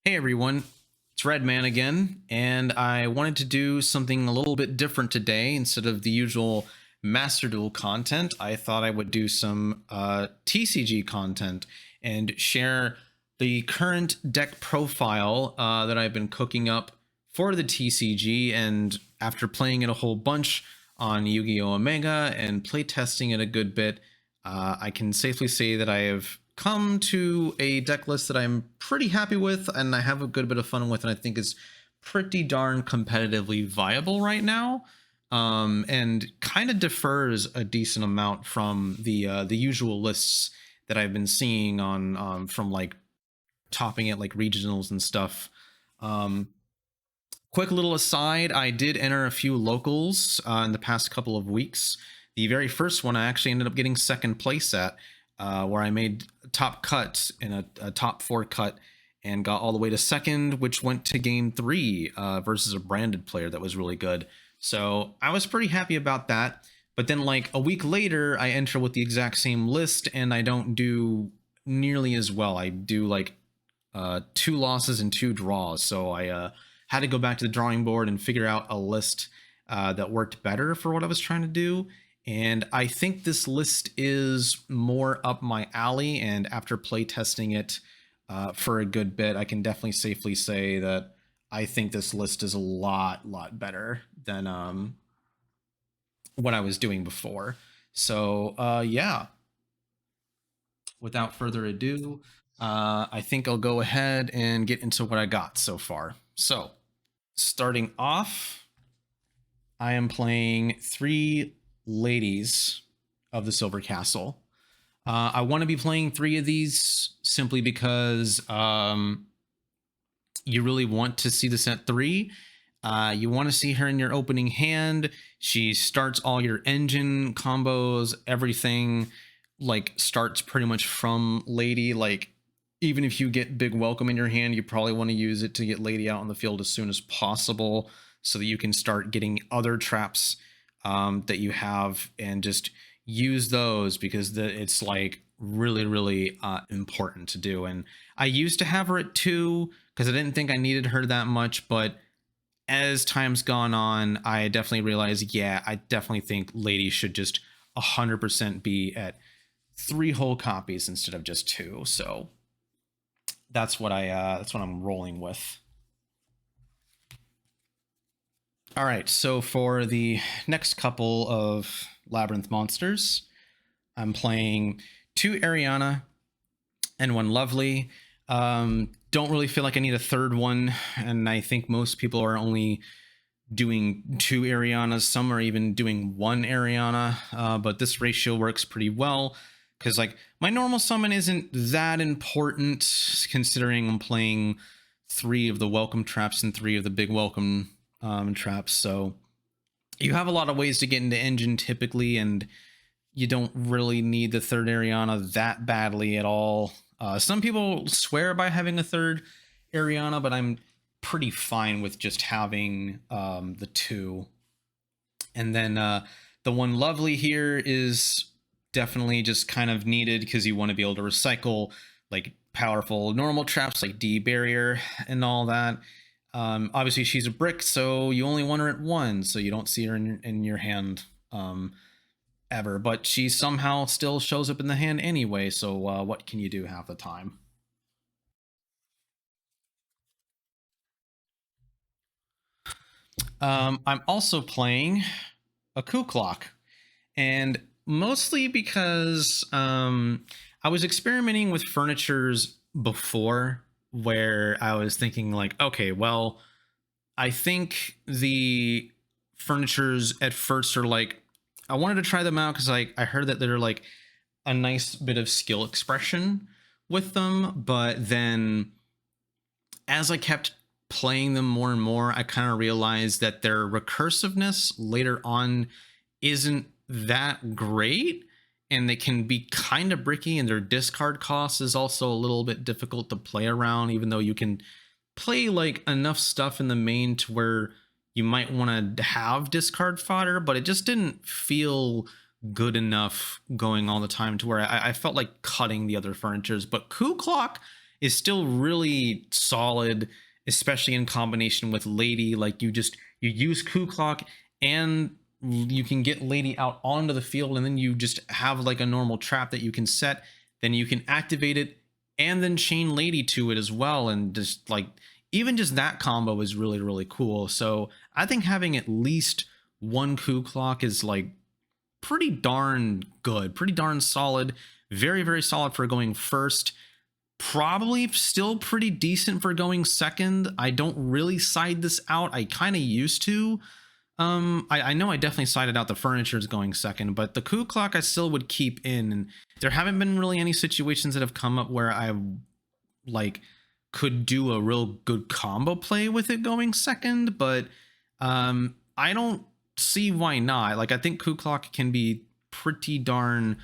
Hey everyone, it's Redman again, and I wanted to do something a little bit different today. Instead of the usual Master Duel content, I thought I would do some TCG content and share the current deck profile that I've been cooking up for the TCG. And after playing it a whole bunch on Yu-Gi-Oh! Omega and playtesting it a good bit, I can safely say that I have come to a deck list that I'm pretty happy with and I have a good bit of fun with, and I think is pretty darn competitively viable right now, and kind of differs a decent amount from the usual lists that I've been seeing on from like topping it like regionals and stuff. Um, Quick little aside, I did enter a few locals in the past couple of weeks. The very first one I actually ended up getting second place at, where I made top cuts in a top four cut and got all the way to second, which went to game three versus a branded player that was really good. So I was pretty happy about that. But then like a week later, I enter with the exact same list and I don't do nearly as well. I do like 2 losses and 2 draws. So I had to go back to the drawing board and figure out a list that worked better for what I was trying to do. And I think this list is more up my alley. And after playtesting it for a good bit, I can definitely safely say that I think this list is a lot better than what I was doing before. So yeah, without further ado, I think I'll go ahead and get into what I got so far. So starting off, I am playing 3 Ladies of the Silver Castle. I want to be playing 3 of these simply because you really want to see this at 3. You want to see her in your opening hand. She starts all your engine combos, everything like starts pretty much from Lady. Like even if you get Big Welcome in your hand, you probably want to use it to get Lady out on the field as soon as possible so that you can start getting other traps that you have and just use those, because it's like really important to do. And I used to have her at 2 because I didn't think I needed her that much, but as time's gone on, I definitely realized, yeah, I definitely think Lady should just 100% be at 3 whole copies instead of just 2. So that's what I'm rolling with. All right, so for the next couple of Labrynth Monsters, I'm playing 2 Ariana and 1 Lovely. Don't really feel like I need a third one, and I think most people are only doing 2 Arianas. Some are even doing 1 Ariana, but this ratio works pretty well because like my normal summon isn't that important considering I'm playing 3 of the Welcome Traps and 3 of the Big Welcome traps. So you have a lot of ways to get into engine typically, and you don't really need the third Ariana that badly at all. Some people swear by having a third Ariana, but I'm pretty fine with just having the 2. And then the 1 Lovely here is definitely just kind of needed because you want to be able to recycle like powerful normal traps like D Barrier and all that. Obviously she's a brick, so you only want her at 1, so you don't see her in your hand ever, but she somehow still shows up in the hand anyway, so what can you do half the time? I'm also playing a Coup Clock, and mostly because I was experimenting with furnitures before where I was thinking like, okay, well, I think the furnitures at first are like, I wanted to try them out because I heard that they're like a nice bit of skill expression with them, but then as I kept playing them more and more, I kind of realized that their recursiveness later on isn't that great, and they can be kind of bricky, and their discard cost is also a little bit difficult to play around, even though you can play like enough stuff in the main to where you might want to have discard fodder, but it just didn't feel good enough going all the time to where I felt like cutting the other furnitures. But Coup Clock is still really solid, especially in combination with Lady. Like you use Coup Clock and you can get Lady out onto the field, and then you just have like a normal trap that you can set. Then you can activate it and then chain Lady to it as well. And just like, even just that combo is really, really cool. So I think having at least one Coup Clock is like pretty darn good, pretty darn solid. Very, very solid for going first. Probably still pretty decent for going second. I don't really side this out. I kind of used to. I know I definitely sided out the furniture's going second, but the Coup Clock I still would keep in. And there haven't been really any situations that have come up where I like could do a real good combo play with it going second, but I don't see why not. Like, I think Coup Clock can be pretty darn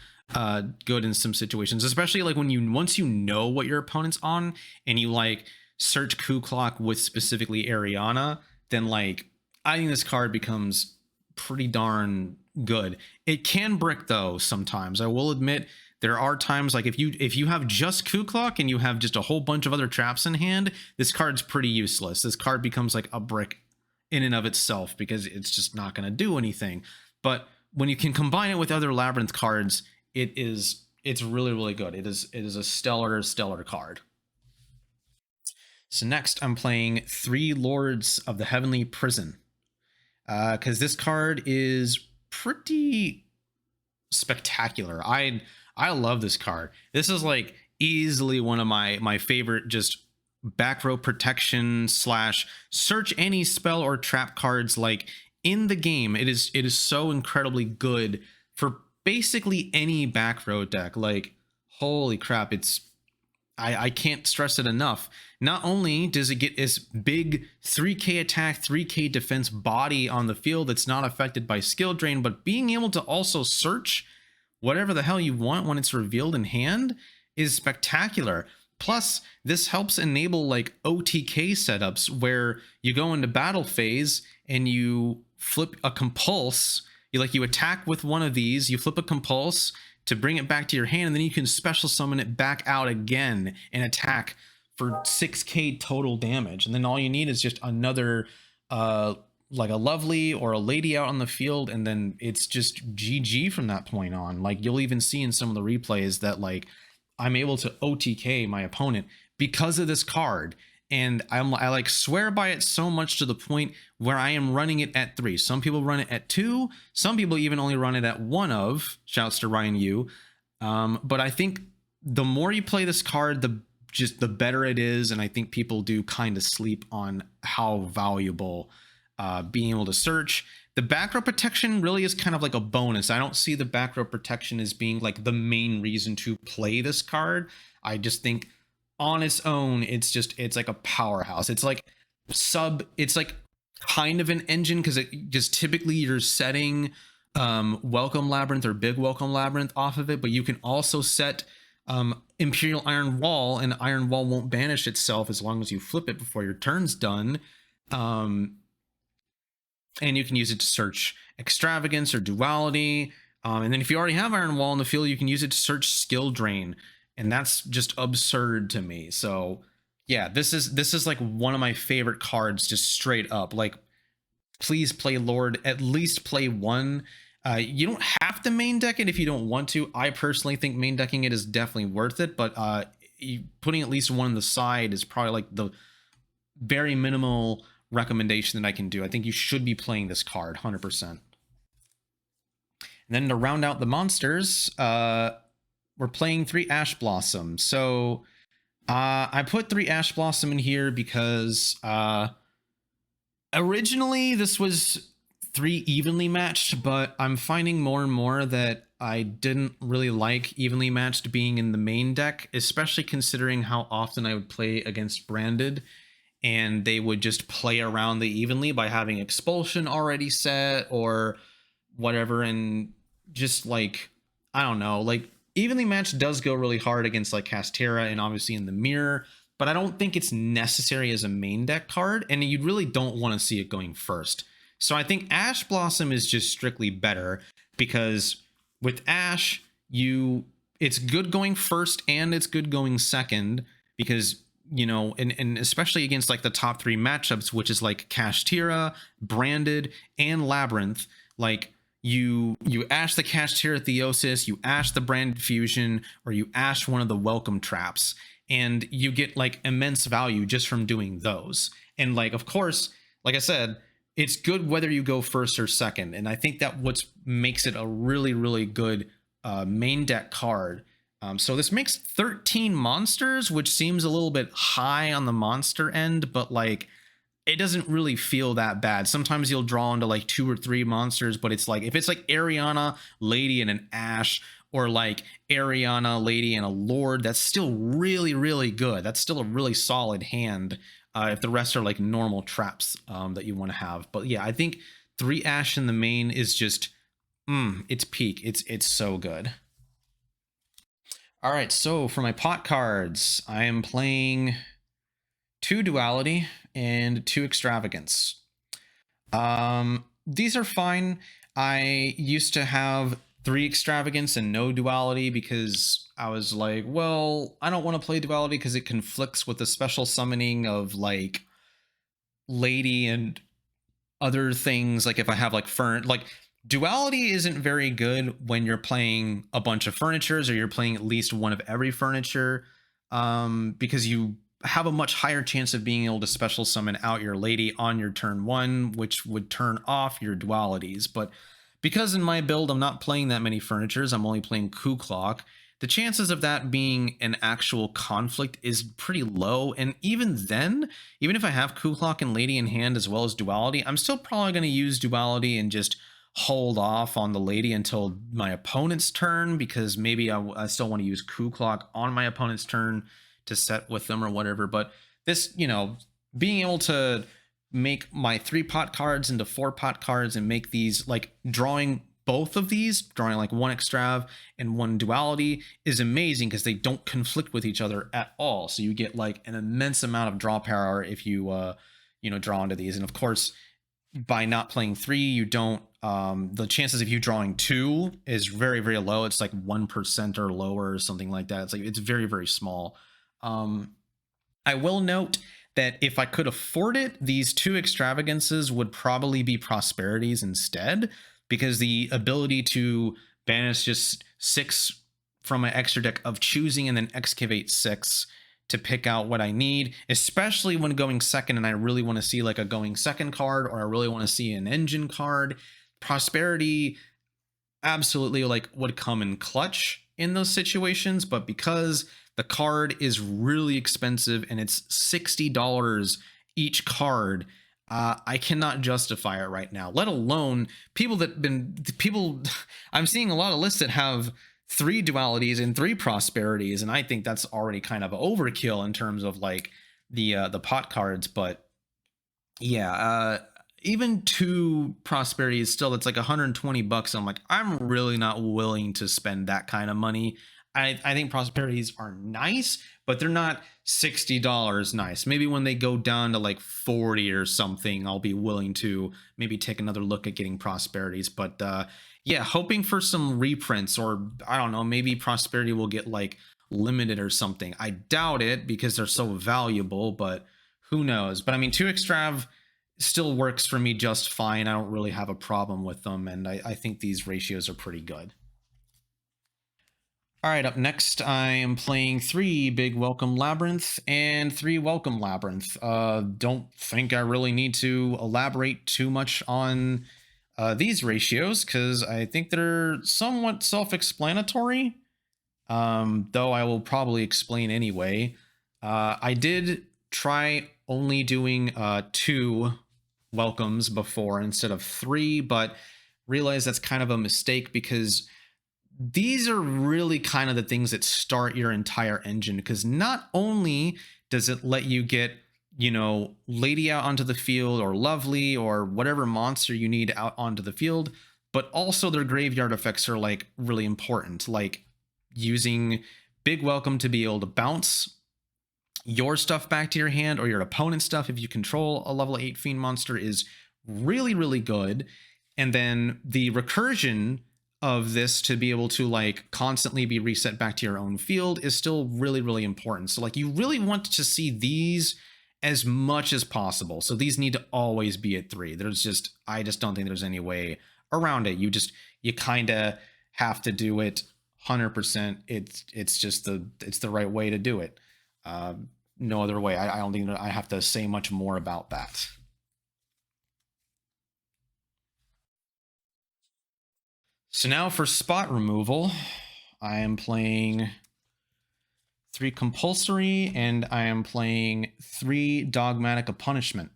good in some situations, especially like when once you know what your opponent's on and you like search Coup Clock with specifically Ariana, then like I think this card becomes pretty darn good. It can brick though sometimes. I will admit there are times like if you have just Coup Clock and you have just a whole bunch of other traps in hand, this card's pretty useless. This card becomes like a brick in and of itself because it's just not going to do anything. But when you can combine it with other Labrynth cards, it's really, really good. It is a stellar card. So next I'm playing 3 Lords of the Heavenly Prison. Because this card is pretty spectacular. I love this card. This is like easily one of my favorite just back row protection / search any spell or trap cards like in the game. It is so incredibly good for basically any back row deck. Like, holy crap, I can't stress it enough. Not only does it get this big 3k attack, 3k defense body on the field that's not affected by skill drain, but being able to also search whatever the hell you want when it's revealed in hand is spectacular. Plus, this helps enable like OTK setups where you go into battle phase and you flip a compulse. You attack with one of these, you flip a compulse to bring it back to your hand, and then you can special summon it back out again and attack for 6k total damage. And then all you need is just another like a Lovely or a Lady out on the field, and then it's just GG from that point on. Like, you'll even see in some of the replays that like I'm able to OTK my opponent because of this card. And I like swear by it so much to the point where I am running it at 3. Some people run it at 2. Some people even only run it at 1 of. Shouts to Ryan Yu. But I think the more you play this card, the better it is. And I think people do kind of sleep on how valuable being able to search. The back row protection really is kind of like a bonus. I don't see the back row protection as being like the main reason to play this card. I just think on its own, it's like a powerhouse. It's like kind of an engine because it just typically you're setting Welcome Labrynth or Big Welcome Labrynth off of it, but you can also set Imperial Iron Wall, and Iron Wall won't banish itself as long as you flip it before your turn's done. And you can use it to search Extravagance or Duality. And then if you already have Iron Wall in the field, you can use it to search Skill Drain. And that's just absurd to me. So yeah, this is like one of my favorite cards, just straight up. Like, please play Lord, at least play one. You don't have to main deck it if you don't want to. I personally think main decking it is definitely worth it, but putting at least one on the side is probably like the very minimal recommendation that I can do. I think you should be playing this card 100%. And then to round out the monsters, we're playing 3 Ash Blossom. So I put 3 Ash Blossom in here because originally this was 3 evenly matched, but I'm finding more and more that I didn't really like evenly matched being in the main deck, especially considering how often I would play against Branded and they would just play around the evenly by having Expulsion already set or whatever. And just like, I don't know, like evenly matched does go really hard against like Kashtira and obviously in the mirror, but I don't think it's necessary as a main deck card, and you really don't want to see it going first. So I think Ash Blossom is just strictly better because with Ash, it's good going first and it's good going second because, you know, and especially against like the top 3 matchups, which is like Kashtira, Branded, and Labrynth. Like you ash the Kashtira Theosis, you ash the Branded Fusion, or you ash one of the Welcome Traps, and you get like immense value just from doing those. And like, of course, like I said, it's good whether you go first or second, and I think that what makes it a really, really good main deck card. So this makes 13 monsters, which seems a little bit high on the monster end, but like it doesn't really feel that bad. Sometimes you'll draw into like 2 or 3 monsters, but it's like if it's like Ariana, Lady, and an Ash, or like Ariana, Lady, and a Lord, that's still really, really good. That's still a really solid hand. If the rest are like normal traps that you want to have. But yeah, I think 3 Ash in the main is just, it's peak. It's so good. All right, so for my pot cards, I am playing 2 Duality and 2 Extravagance. These are fine. I used to have 3 Extravagance and no Duality because I was like, well, I don't want to play Duality because it conflicts with the special summoning of like Lady and other things. Like if I have like like Duality isn't very good when you're playing a bunch of furnitures or you're playing at least one of every furniture, because you have a much higher chance of being able to special summon out your Lady on your turn 1, which would turn off your Dualities. But because in my build I'm not playing that many furnitures, I'm only playing Ku Klok, the chances of that being an actual conflict is pretty low. And even then, even if I have Ku Klok and Lady in hand as well as Duality, I'm still probably going to use Duality and just hold off on the Lady until my opponent's turn, because maybe I still want to use Ku Klok on my opponent's turn to set with them or whatever. But this, you know, being able to make my 3 pot cards into 4 pot cards and make these like drawing both of these, drawing like 1 Extrav and 1 Duality, is amazing because they don't conflict with each other at all. So you get like an immense amount of draw power if you you know, draw into these. And of course, by not playing 3, you don't the chances of you drawing 2 is very, very low. It's like 1% or lower or something like that. It's like, it's very, very small. I will note that if I could afford it, these 2 Extravagances would probably be Prosperities instead, because the ability to banish just 6 from my extra deck of choosing and then excavate 6 to pick out what I need, especially when going second and I really want to see like a going second card, or I really want to see an engine card. Prosperity absolutely like would come in clutch in those situations, but because the card is really expensive and it's $60 each card, I cannot justify it right now, let alone people I'm seeing a lot of lists that have 3 Dualities and 3 Prosperities, and I think that's already kind of overkill in terms of like the pot cards. But yeah, even 2 Prosperities still, that's like $120. I'm like, I'm really not willing to spend that kind of money. I think Prosperities are nice, but they're not $60 nice. Maybe when they go down to like 40 or something, I'll be willing to maybe take another look at getting Prosperities. But yeah, hoping for some reprints, or I don't know, maybe Prosperity will get like limited or something. I doubt it because they're so valuable, but who knows. But I mean, 2 Extrav still works for me just fine. I don't really have a problem with them, and I think these ratios are pretty good. All right, up next, I am playing 3 Big Welcome Labrynth and 3 Welcome Labrynth. Don't think I really need to elaborate too much on these ratios, because I think they're somewhat self-explanatory, though I will probably explain anyway. I did try only doing 2 welcomes before instead of 3, but realized that's kind of a mistake, because these are really kind of the things that start your entire engine, because not only does it let you get, you know, Lady out onto the field, or Lovely, or whatever monster you need out onto the field, but also their graveyard effects are like really important, like using Big Welcome to be able to bounce your stuff back to your hand, or your opponent's stuff if you control a level 8 Fiend monster, is really, really good. And then the recursion of this to be able to like constantly be reset back to your own field is still really, really important. So like you really want to see these as much as possible. So these need to always be at 3. I just don't think there's any way around it. You kind of have to do it 100%. It's the right way to do it. No other way. I don't think that I have to say much more about that. So now for spot removal, I am playing 3 compulsory and I am playing 3 Dogmatika punishment.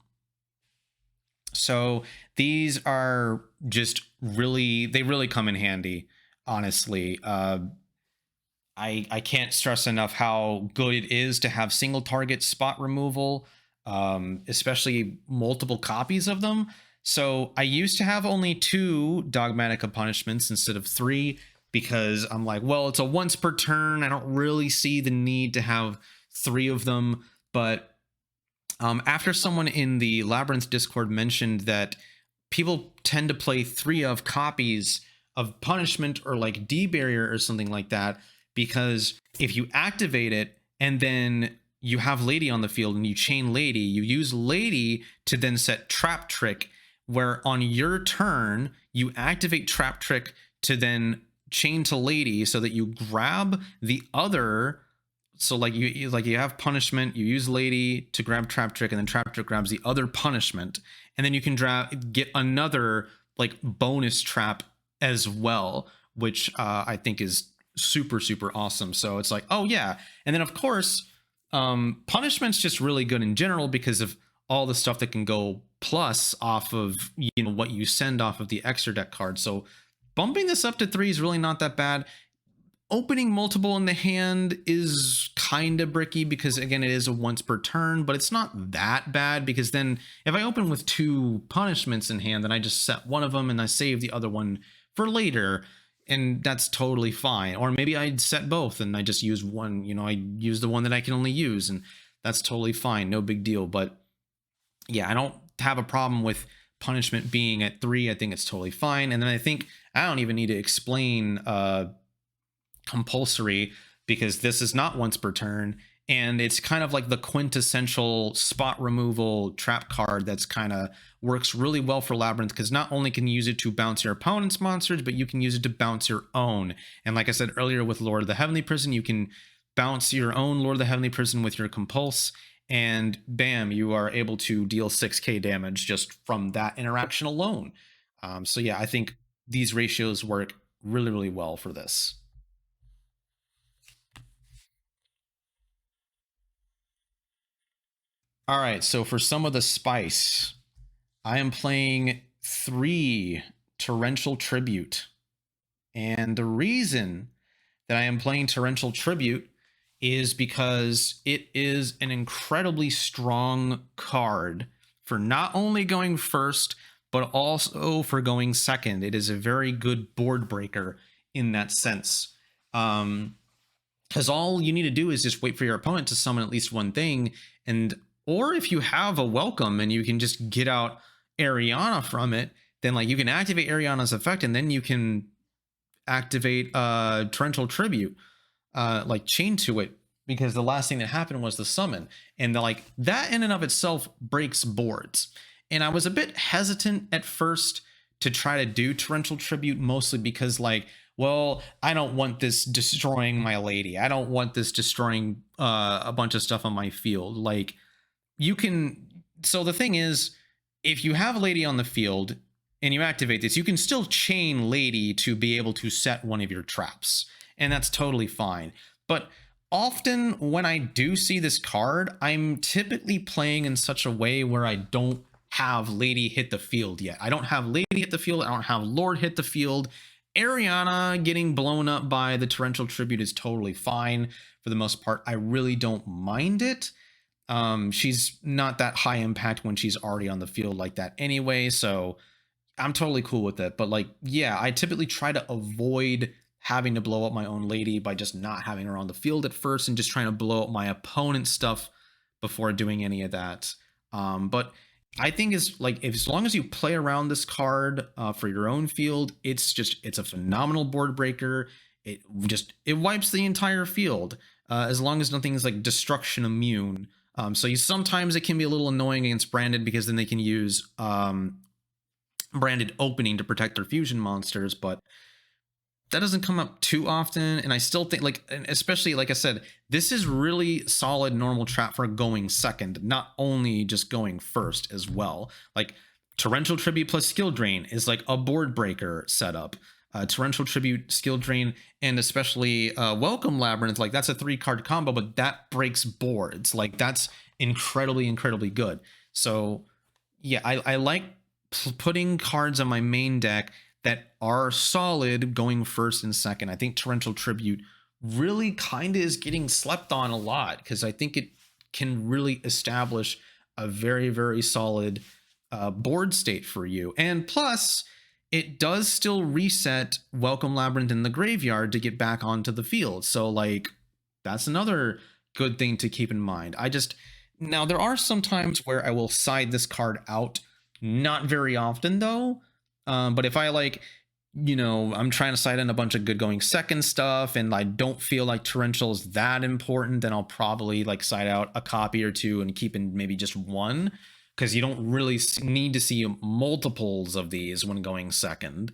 So these are just they really come in handy, honestly. I can't stress enough how good it is to have single target spot removal, especially multiple copies of them. So I used to have only 2 Dogmatika punishments instead of 3 because I'm like, well, it's a once per turn. I don't really see the need to have 3 of them. But after someone in the Labrynth Discord mentioned that people tend to play 3 of copies of punishment or like D-barrier or something like that, because if you activate it and then you have Lady on the field and you chain Lady, you use Lady to then set Traptrix, where on your turn you activate Traptrix to then chain to Lady so that you grab the other. So like you have punishment, you use Lady to grab Traptrix, and then Traptrix grabs the other punishment, and then you can get another like bonus trap as well, which I think is super, super awesome. So it's like, oh yeah. And then of course, punishment's just really good in general because of all the stuff that can go plus off of, you know, what you send off of the extra deck card. So bumping this up to 3 is really not that bad. Opening multiple in the hand is kind of bricky because again, it is a once per turn, but it's not that bad because then if I open with 2 punishments in hand, then I just set one of them and I save the other one for later, and that's totally fine. Or maybe I'd set both and I just use one, you know, I use the one that I can only use, and that's totally fine, no big deal. But yeah, I don't have a problem with punishment being at 3. I think it's totally fine. And then I think I don't even need to explain compulsory, because this is not once per turn, and it's kind of like the quintessential spot removal trap card that's kind of works really well for Labrynth, because not only can you use it to bounce your opponent's monsters, but you can use it to bounce your own. And like I said earlier with Lord of the Heavenly Prison, you can bounce your own Lord of the Heavenly Prison with your compulse, and bam, you are able to deal 6k damage just from that interaction alone. So yeah, I think these ratios work really, really well for this. All right, so for some of the spice, I am playing 3 Torrential Tribute. And the reason that I am playing Torrential Tribute is because it is an incredibly strong card for not only going first, but also for going second. It is a very good board breaker in that sense. Because all you need to do is just wait for your opponent to summon at least one thing, and or if you have a welcome and you can just get out Ariana from it, then like you can activate Ariana's effect, and then you can activate Torrential Tribute, like chain to it, because the last thing that happened was the summon, and like that in and of itself breaks boards. And I was a bit hesitant at first to try to do Torrential Tribute, mostly because like, well, I don't want this destroying my Lady. I don't want this destroying a bunch of stuff on my field. Like, you can, so the thing is, if you have a Lady on the field and you activate this, you can still chain Lady to be able to set one of your traps, and that's totally fine. But often when I do see this card, I'm typically playing in such a way where I don't have Lady hit the field yet. I don't have Lady hit the field, I don't have Lord hit the field. Ariana getting blown up by the Torrential Tribute is totally fine for the most part. I really don't mind it. She's not that high impact when she's already on the field like that anyway, so I'm totally cool with it. But like, yeah, I typically try to avoid having to blow up my own Lady by just not having her on the field at first and just trying to blow up my opponent's stuff before doing any of that. But I think is like, if, as long as you play around this card for your own field, it's a phenomenal board breaker. It wipes the entire field as long as nothing is like destruction immune. So sometimes it can be a little annoying against branded, because then they can use branded opening to protect their fusion monsters, but that doesn't come up too often. And I still think, like, especially like I said, this is really solid normal trap for going second, not only just going first as well. Like Torrential Tribute plus Skill Drain is like a board breaker setup. Torrential Tribute, Skill Drain, and especially Welcome Labrynth, like that's a 3-card combo, but that breaks boards. Like that's incredibly good. So yeah, I like putting cards on my main deck that are solid going first and second. I think Torrential Tribute really kind of is getting slept on a lot, because I think it can really establish a very solid board state for you. And plus, it does still reset Welcome Labrynth in the graveyard to get back onto the field. So like, that's another good thing to keep in mind. Now there are some times where I will side this card out, not very often though. But if I like, I'm trying to side in a bunch of good going second stuff, and I don't feel like Torrential is that important, then I'll probably like side out a copy or two and keep in maybe just one, because you don't really need to see multiples of these when going second.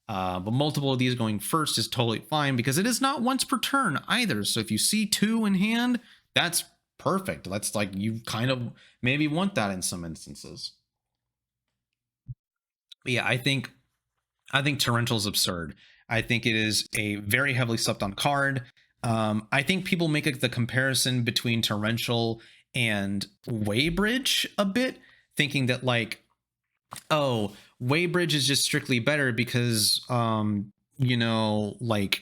But multiple of these going first is totally fine, because it is not once per turn either. So if you see 2 in hand, that's perfect. That's like, you kind of maybe want that in some instances. But yeah, I think Torrential is absurd. I think it is a very heavily slept on card. I think people make the comparison between Torrential and Waybridge a bit, thinking that like, oh, Waybridge is just strictly better because like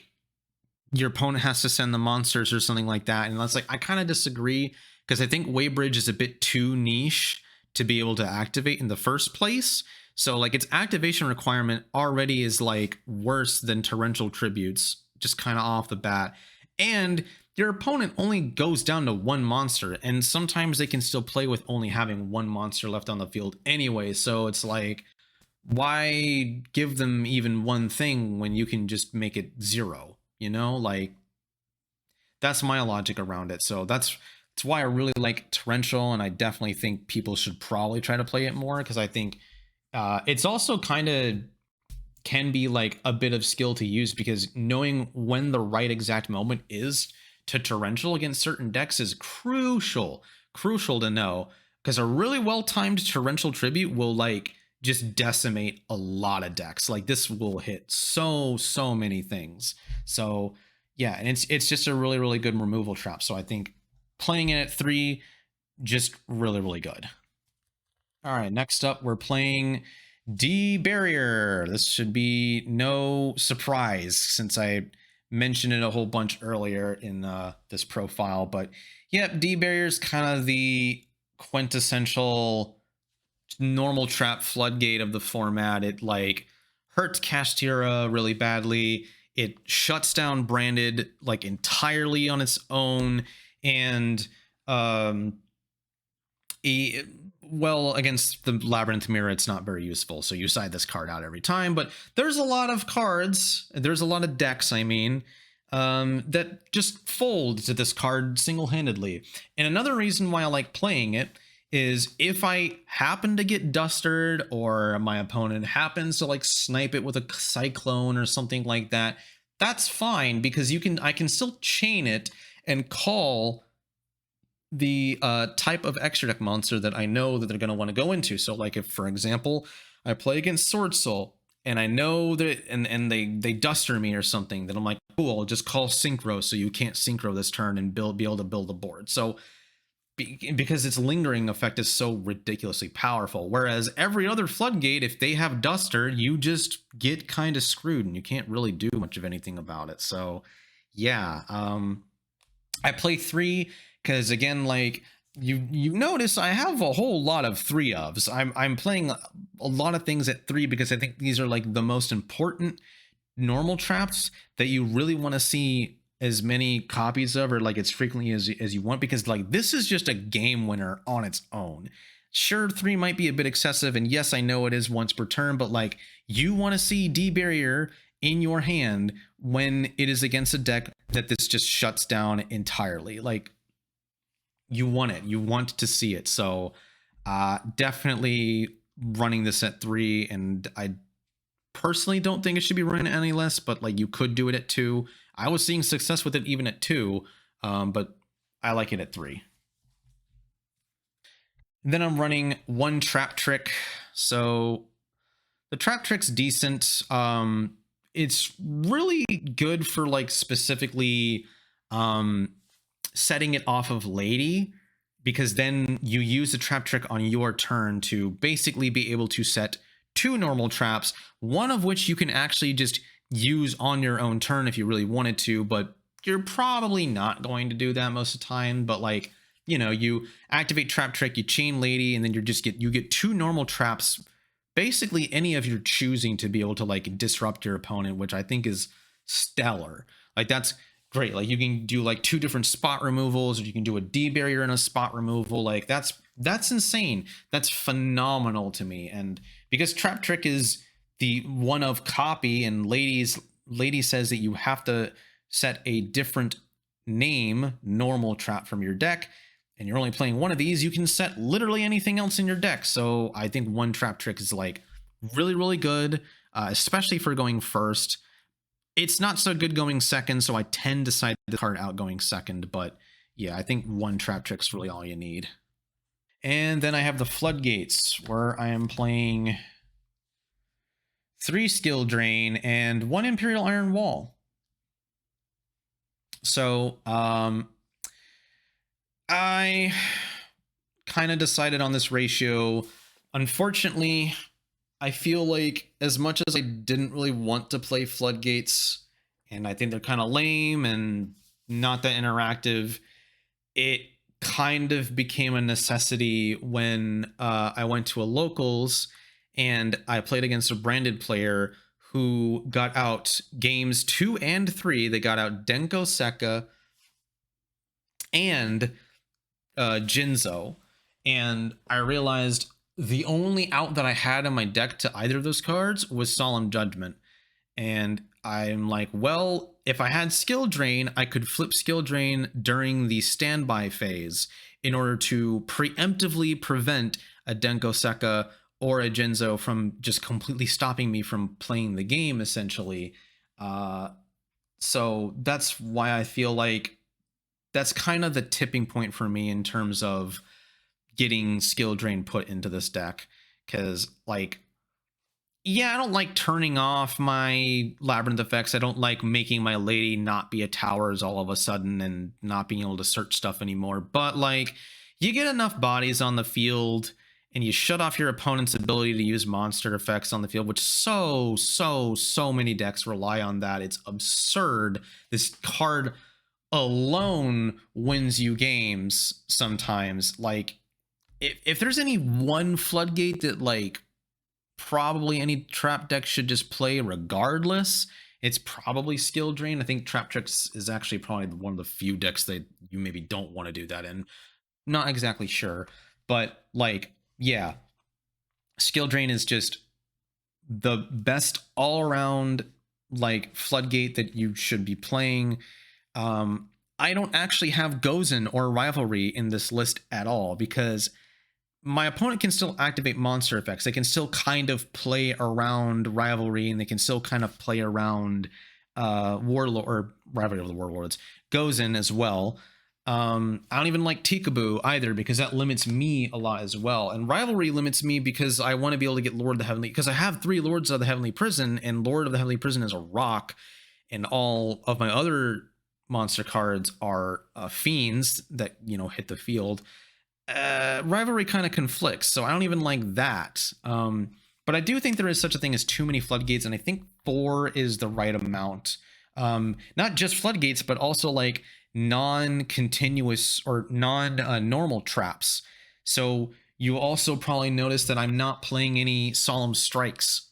your opponent has to send the monsters or something like that. And that's like, I kind of disagree, because I think Waybridge is a bit too niche to be able to activate in the first place. So like, its activation requirement already is like worse than Torrential Tributes, just kind of off the bat. And your opponent only goes down to 1 monster, and sometimes they can still play with only having 1 monster left on the field anyway. So it's like, why give them even one thing when you can just make it 0? Like, that's my logic around it. So that's why I really like Torrential, and I definitely think people should probably try to play it more, because I think it's also kind of can be like a bit of skill to use, because knowing when the right exact moment is to Torrential against certain decks is crucial to know, because a really well-timed Torrential Tribute will like just decimate a lot of decks. Like, this will hit so many things. So yeah, and it's just a really good removal trap. So I think playing it at 3, just really good. All right, next up, we're playing D-Barrier. This should be no surprise, since I mentioned it a whole bunch earlier in this profile. But yep, D-Barrier is kind of the quintessential normal trap floodgate of the format. It like hurts Kashtira really badly. It shuts down branded like entirely on its own, and well, against the Labrynth Mirror, it's not very useful, so you side this card out every time. But there's a lot of cards, there's a lot of decks, I mean, that just fold to this card single-handedly. And another reason why I like playing it is if I happen to get dustered, or my opponent happens to like snipe it with a Cyclone or something like that, that's fine, because I can still chain it and call the type of extra deck monster that I know that they're going to want to go into. So like, if for example I play against Sword Soul and I know that and they duster me or something, then I'm like, cool, I'll just call Synchro so you can't Synchro this turn and be able to build a board. So because its lingering effect is so ridiculously powerful, whereas every other Floodgate, if they have Duster, you just get kind of screwed and you can't really do much of anything about it. So yeah, I play 3 because, again, like you notice, I have a whole lot of 3-ofs. I'm playing a lot of things at 3 because I think these are like the most important normal traps that you really want to see as many copies of, or like as frequently as you want, because like this is just a game winner on its own. sure, 3 might be a bit excessive, and yes, I know it is once per turn, but like, you want to see D barrier in your hand when it is against a deck that this just shuts down entirely. Like, you want it, you want to see it. So definitely running this at 3, and I personally don't think it should be running any less, but like, you could do it at 2. I was seeing success with it even at 2, but I like it at 3. Then I'm running 1 Traptrix. So the Traptrix decent. It's really good for like specifically setting it off of Lady, because then you use the Traptrix on your turn to basically be able to set 2 normal traps, one of which you can actually just use on your own turn if you really wanted to, but you're probably not going to do that most of the time. But like, you know, you activate Traptrix, you chain Lady, and then you get 2 normal traps, basically any of your choosing, to be able to like disrupt your opponent, which I think is stellar. Like, that's great. Like, you can do like 2 different spot removals, or you can do a D barrier and a spot removal. Like, that's insane. That's phenomenal to me. And because Traptrix is the one of copy, and Lady says that you have to set a different name normal trap from your deck, and you're only playing 1 of these, you can set literally anything else in your deck. So I think 1 Traptrix is like really, really good, especially for going first. It's not so good going second, so I tend to side the card out going second. But yeah, I think 1 Traptrix is really all you need. And then I have the Floodgates, where I am playing 3 Skill Drain and 1 Imperial Iron Wall. So I kind of decided on this ratio. Unfortunately, I feel like, as much as I didn't really want to play Floodgates, and I think they're kind of lame and not that interactive, it kind of became a necessity when I went to a locals and I played against a branded player who got out games 2 and 3. They got out Denko Seka and Jinzo. And I realized the only out that I had in my deck to either of those cards was Solemn Judgment. And I'm like, well, if I had Skill Drain, I could flip Skill Drain during the standby phase in order to preemptively prevent a Denko Seka or a Jinzo from just completely stopping me from playing the game, essentially. So that's why I feel like that's kind of the tipping point for me in terms of getting Skill Drain put into this deck. Because, like, yeah, I don't like turning off my Labrynth effects. I don't like making my Lady not be a towers all of a sudden and not being able to search stuff anymore. But, like, you get enough bodies on the field and you shut off your opponent's ability to use monster effects on the field, which so many decks rely on that. It's absurd. This card alone wins you games sometimes. Like, if there's any one Floodgate that, like, probably any trap deck should just play regardless, it's probably Skill Drain. I think Traptrix is actually probably one of the few decks that you maybe don't want to do that in. Not exactly sure, but like, yeah, Skill Drain is just the best all-around like Floodgate that you should be playing. I don't actually have Gozen or Rivalry in this list at all, because my opponent can still activate monster effects. They can still kind of play around Rivalry, and they can still kind of play around Warlord, or Rivalry of the Warlords, Gozen as well. I don't even like Tikaboo either, because that limits me a lot as well. And Rivalry limits me because I want to be able to get Lord of the Heavenly, because I have 3 Lords of the Heavenly Prison, and Lord of the Heavenly Prison is a rock, and all of my other monster cards are fiends that, you know, hit the field. Rivalry kind of conflicts, so I don't even like that. But I do think there is such a thing as too many Floodgates, and I think 4 is the right amount. Not just Floodgates, but also like non-continuous or non-normal traps. So you also probably notice that I'm not playing any Solemn Strikes.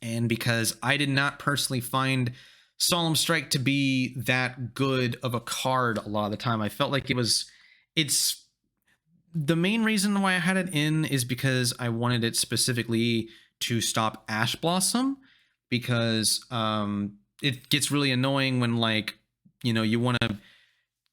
And because I did not personally find Solemn Strike to be that good of a card a lot of the time, I felt like it's The main reason why I had it in is because I wanted it specifically to stop Ash Blossom, because it gets really annoying when, like, you want to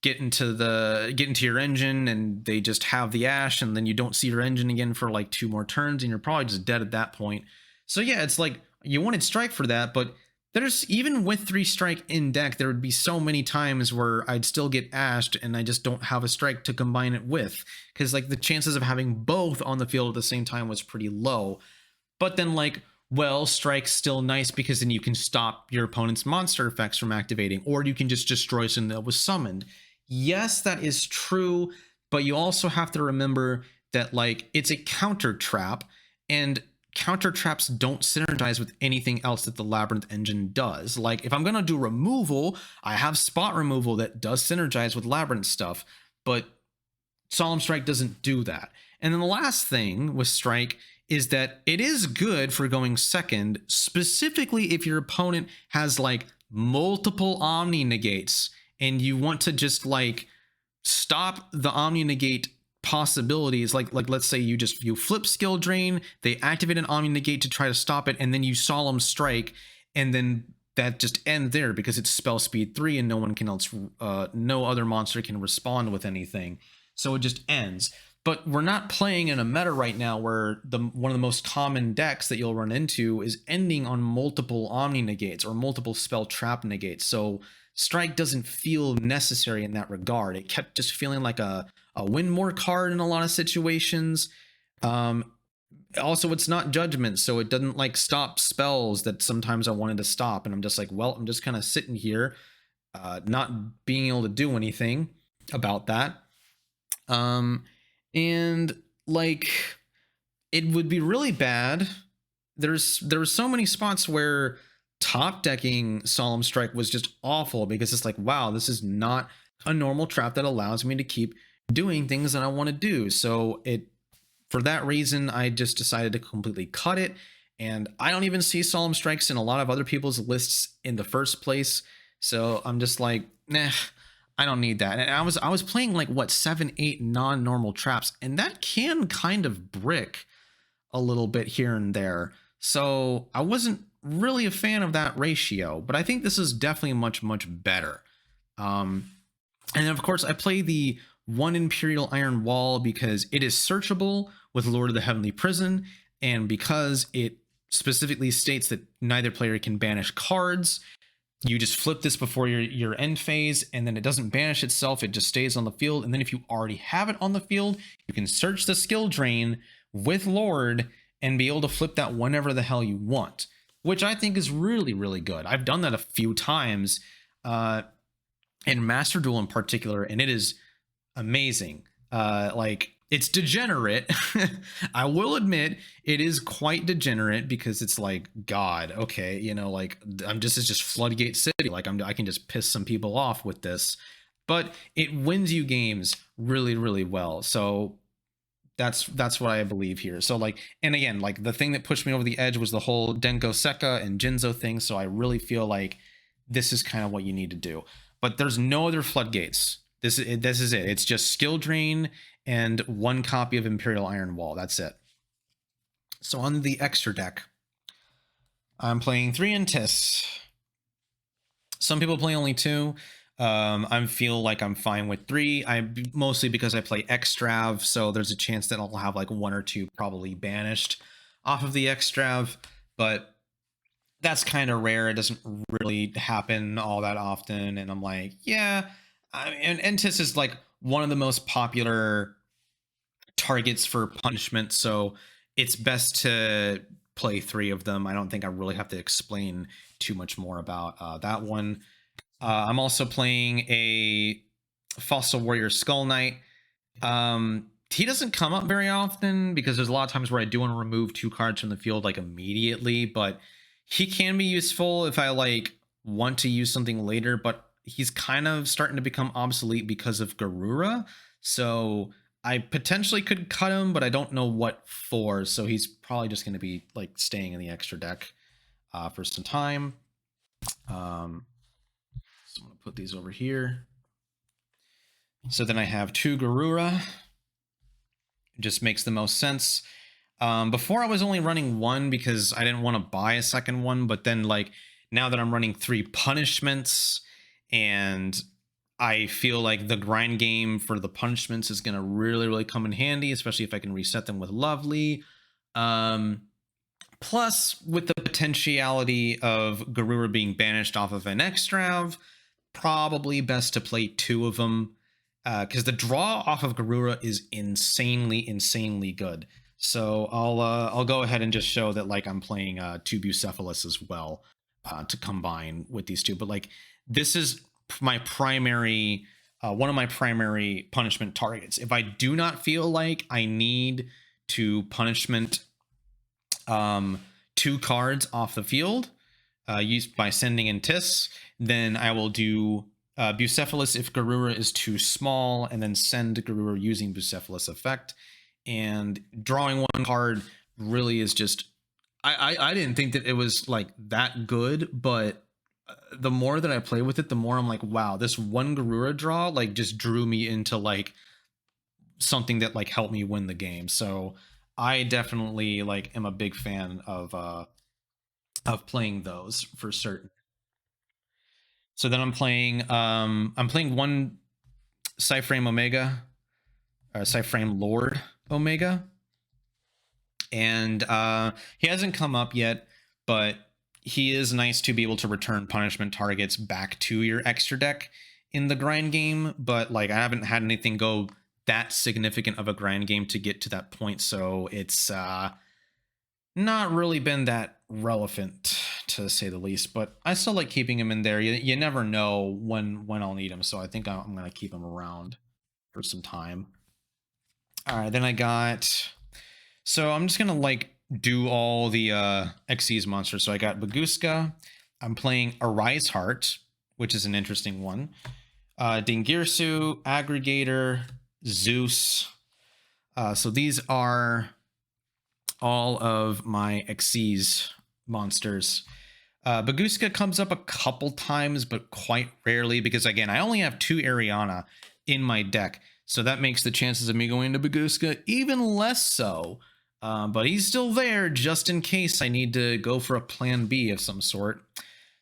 get into your engine and they just have the ash, and then you don't see your engine again for like 2 more turns and you're probably just dead at that point. So yeah, it's like you wanted strike for that, but there's, even with 3 strike in deck, there would be so many times where I'd still get ashed and I just don't have a strike to combine it with, because like the chances of having both on the field at the same time was pretty low. But then, like, well, strike's still nice because then you can stop your opponent's monster effects from activating, or you can just destroy something that was summoned. Yes, that is true, but you also have to remember that, like, it's a counter trap, and counter traps don't synergize with anything else that the Labrynth engine does. Like, if I'm going to do removal, I have spot removal that does synergize with Labrynth stuff, but Solemn Strike doesn't do that. And then the last thing with Strike is that it is good for going second, specifically if your opponent has like multiple Omni negates and you want to just like stop the Omni negate possibilities. Like let's say you flip Skill Drain, they activate an Omni negate to try to stop it, and then you Solemn Strike, and then that just ends there because it's spell speed 3 and no one can else, no other monster can respond with anything. So it just ends. But we're not playing in a meta right now where one of the most common decks that you'll run into is ending on multiple Omni negates or multiple spell trap negates. So Strike doesn't feel necessary in that regard. It kept just feeling like a win more card in a lot of situations. Also, it's not Judgment, so it doesn't like stop spells that sometimes I wanted to stop. And I'm just like, well, I'm just kind of sitting here, not being able to do anything about that. And like, it would be really bad. There were so many spots where top decking Solemn Strike was just awful, because it's like, wow, this is not a normal trap that allows me to keep doing things that I want to do. So for that reason, I just decided to completely cut it. And I don't even see Solemn Strikes in a lot of other people's lists in the first place. So I'm just like, nah, I don't need that. And I was playing like, what, 7, 8 non-normal traps, and that can kind of brick a little bit here and there. So I wasn't really a fan of that ratio, but I think this is definitely much, much better. And of course, I play the 1 Imperial Iron Wall because it is searchable with Lord of the Heavenly Prison, and because it specifically states that neither player can banish cards. You just flip this before your end phase, and then it doesn't banish itself. It just stays on the field. And then if you already have it on the field, you can search the skill drain with Lord and be able to flip that whenever the hell you want, which I think is really, really good. I've done that a few times in Master Duel in particular, and it is amazing. Like, it's degenerate. I will admit it is quite degenerate, because it's like, God, okay, like, it's just Floodgate City. Like, I can just piss some people off with this, but it wins you games really, really well. So that's what I believe here. So like, and again, like, the thing that pushed me over the edge was the whole Denko Seka and Jinzo thing. So I really feel like this is kind of what you need to do. But there's no other Floodgates. This is it. It's just Skill Drain and 1 copy of Imperial Iron Wall. That's it. So on the extra deck, I'm playing 3 Intis. Some people play only 2. I feel like I'm fine with 3. Mostly because I play Extrav, so there's a chance that I'll have like 1 or 2 probably banished off of the Extrav, but that's kind of rare. It doesn't really happen all that often, and I'm like, yeah. And Entis is like one of the most popular targets for punishment, so it's best to play 3 of them. I don't think I really have to explain too much more about that one. I'm also playing a Fossil Warrior Skull Knight. He doesn't come up very often because there's a lot of times where I do want to remove 2 cards from the field like immediately, but he can be useful if I like want to use something later, but he's kind of starting to become obsolete because of Garura. So I potentially could cut him, but I don't know what for. So he's probably just going to be like staying in the extra deck for some time. So I'm going to put these over here. So then I have 2 Garura. It just makes the most sense. Before I was only running one because I didn't want to buy a second one, but then like now that I'm running 3 punishments, and I feel like the grind game for the punishments is going to really come in handy, especially if I can reset them with Lovely. Plus, with the potentiality of Garura being banished off of an Extrav, probably best to play 2 of them, because the draw off of Garura is insanely good. So I'll go ahead and just show that like I'm playing 2 Bucephalus as well, to combine with these 2. But like this is my primary, one of my primary punishment targets. If I do not feel like I need to punishment 2 cards off the field used by sending in Tis, then I will do Bucephalus if Garura is too small, and then send Garura using Bucephalus effect. And drawing 1 card really is just, I didn't think that it was like that good, but the more that I play with it, the more I'm like, wow, this 1 Garura draw like just drew me into like something that like helped me win the game. So I definitely like am a big fan of playing those for certain. So then I'm playing 1 Cyframe Omega, or Cyframe Lord Omega. And he hasn't come up yet, but he is nice to be able to return punishment targets back to your extra deck in the grind game. But like I haven't had anything go that significant of a grind game to get to that point, so it's not really been that relevant, to say the least. But I still like keeping him in there. You never know when I'll need him, so I think I'm gonna keep him around for some time. All right, then I got, so I'm just gonna like do all the Xyz monsters. So I got Baguska. I'm playing Arise Heart, which is an interesting one. Dingirsu, Aggregator, Zeus. So these are all of my Xyz monsters. Baguska comes up a couple times, but quite rarely, because again, I only have 2 Ariana in my deck. So that makes the chances of me going to Baguska even less so. But he's still there just in case I need to go for a plan B of some sort.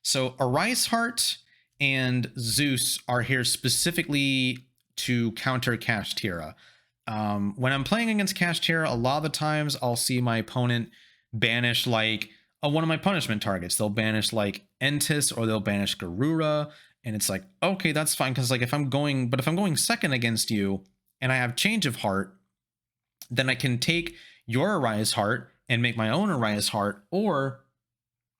So Arise Heart and Zeus are here specifically to counter Kashtira. When I'm playing against Kashtira, a lot of the times I'll see my opponent banish like one of my punishment targets. They'll banish like Entis, or they'll banish Garura, and it's like, okay, that's fine, because like if I'm going second against you and I have Change of Heart, then I can take your Arise Heart and make my own Arise Heart, or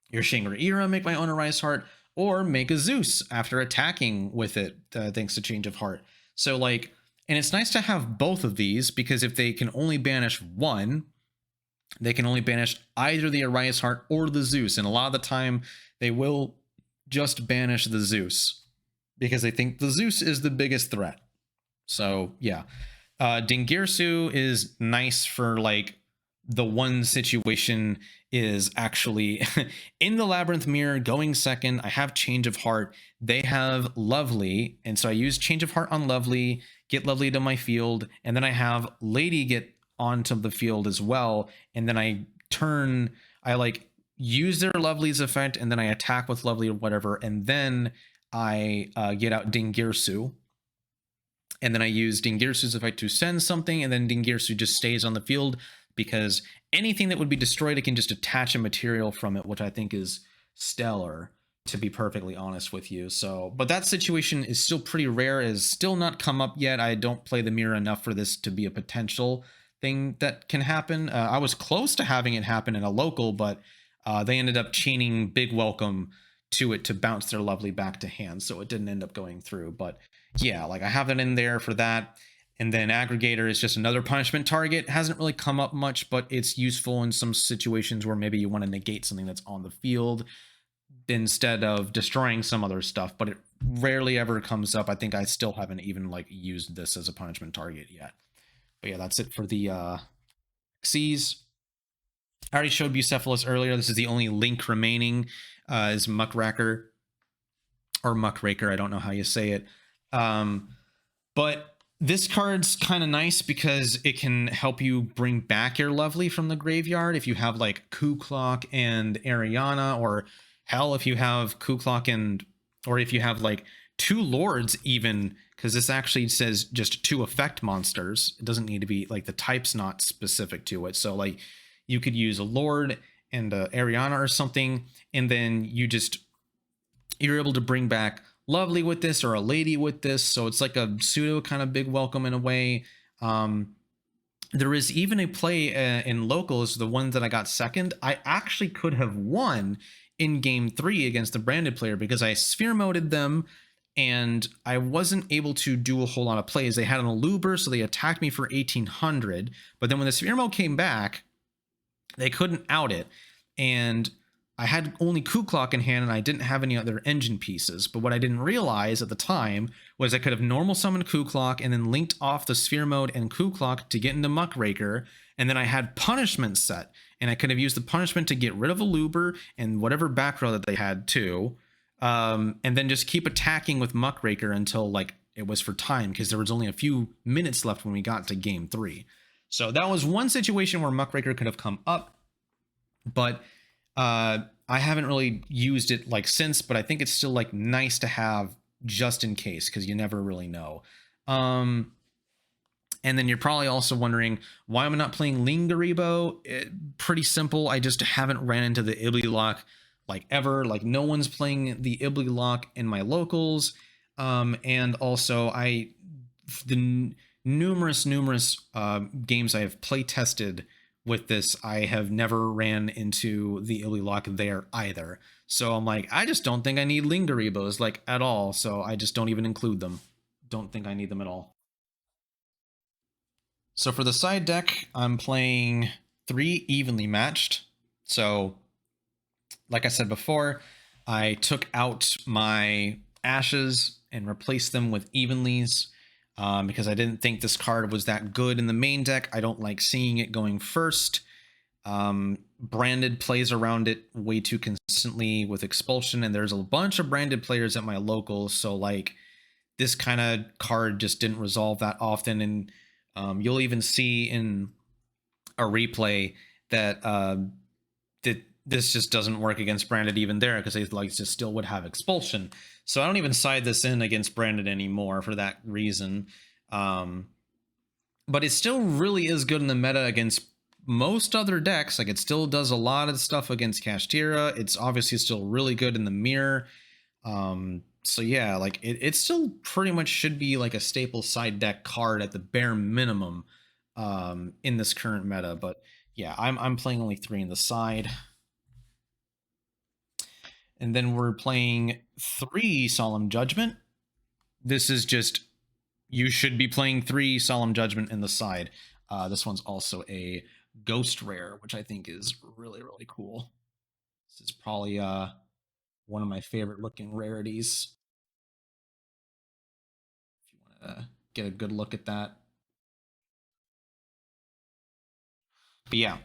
your Shangri-Ira, make my own Arise Heart, or make a Zeus after attacking with it, thanks to Change of Heart. So like, and it's nice to have both of these, because if they can only banish one, they can only banish either the Arise Heart or the Zeus. And a lot of the time they will just banish the Zeus because they think the Zeus is the biggest threat. So yeah, Dingirsu is nice for like the one situation is actually in the Labrynth mirror going second. I have Change of Heart. They have Lovely. And so I use Change of Heart on Lovely, get Lovely to my field, and then I have Lady get onto the field as well. And then I like use their Lovely's effect, and then I attack with Lovely or whatever. And then I get out Dingirsu. And then I use Dingirsu's effect to send something, and then Dingirsu just stays on the field, because anything that would be destroyed, it can just attach a material from it, which I think is stellar, to be perfectly honest with you. So, but that situation is still pretty rare, is still not come up yet. I don't play the mirror enough for this to be a potential thing that can happen. I was close to having it happen in a local, but they ended up chaining Big Welcome to it to bounce their Lovely back to hand, so it didn't end up going through. But yeah, like I have that in there for that. And then Aggregator is just another punishment target. Hasn't really come up much, but it's useful in some situations where maybe you want to negate something that's on the field instead of destroying some other stuff, but it rarely ever comes up. I think I still haven't even like used this as a punishment target yet. But yeah, that's it for the Xyz. I already showed Bucephalus earlier. This is the only link remaining, is Muckraker, or Muckraker. I don't know how you say it. But This card's kind of nice because it can help you bring back your lovely from the graveyard if you have like Kuklok and Ariana, or hell, if you have Kuklok and, or if you have like two lords even, because this actually says just two effect monsters. It doesn't need to be like, the type's not specific to it. So like you could use a lord and a Ariana or something, and then you're able to bring back lovely with this, or a lady with this. So it's like a pseudo kind of big welcome in a way. There is even a play in locals, the one that I got second. I actually could have won in game 3 against the branded player because I sphere moded them and I wasn't able to do a whole lot of plays. They had an Aluber, so they attacked me for 1800. But then when the sphere mode came back, they couldn't out it. And I had only Kuklok in hand and I didn't have any other engine pieces. But what I didn't realize at the time was I could have normal summoned Kuklok and then linked off the sphere mode and Kuklok to get into Muckraker. And then I had punishment set. And I could have used the punishment to get rid of a Luber and whatever back row that they had too. And then just keep attacking with Muckraker until like it was for time, because there was only a few minutes left when we got to game 3. So that was one situation where Muckraker could have come up. But I haven't really used it like since, but I think it's still like nice to have just in case, because you never really know. And then you're probably also wondering why am I not playing Linguriboh? Pretty simple. I just haven't ran into the Ibly lock like ever. Like no one's playing the Ibly lock in my locals. And also the numerous games I have play tested with this, I have never ran into the Ibly lock there either. So I'm like, I just don't think I need Linguribohs like at all. So I just don't even include them. Don't think I need them at all. So for the side deck, I'm playing 3 evenly matched. So like I said before, I took out my ashes and replaced them with evenlies. Because I didn't think this card was that good in the main deck. I don't like seeing it going first. Branded plays around it way too consistently with expulsion, and there's a bunch of branded players at my locals, so like this kind of card just didn't resolve that often. And you'll even see in a replay that this just doesn't work against branded even there, because they like just still would have expulsion. So I don't even side this in against branded anymore for that reason. But it still really is good in the meta against most other decks. Like it still does a lot of stuff against Kashtira. It's obviously still really good in the mirror. So yeah, like it still pretty much should be like a staple side deck card at the bare minimum in this current meta. But yeah, I'm playing only 3 in the side. And then we're playing 3 Solemn Judgment. This is just, you should be playing 3 Solemn Judgment in the side. This one's also a ghost rare, which I think is really, really cool. This is probably one of my favorite looking rarities. If you want to get a good look at that. But yeah,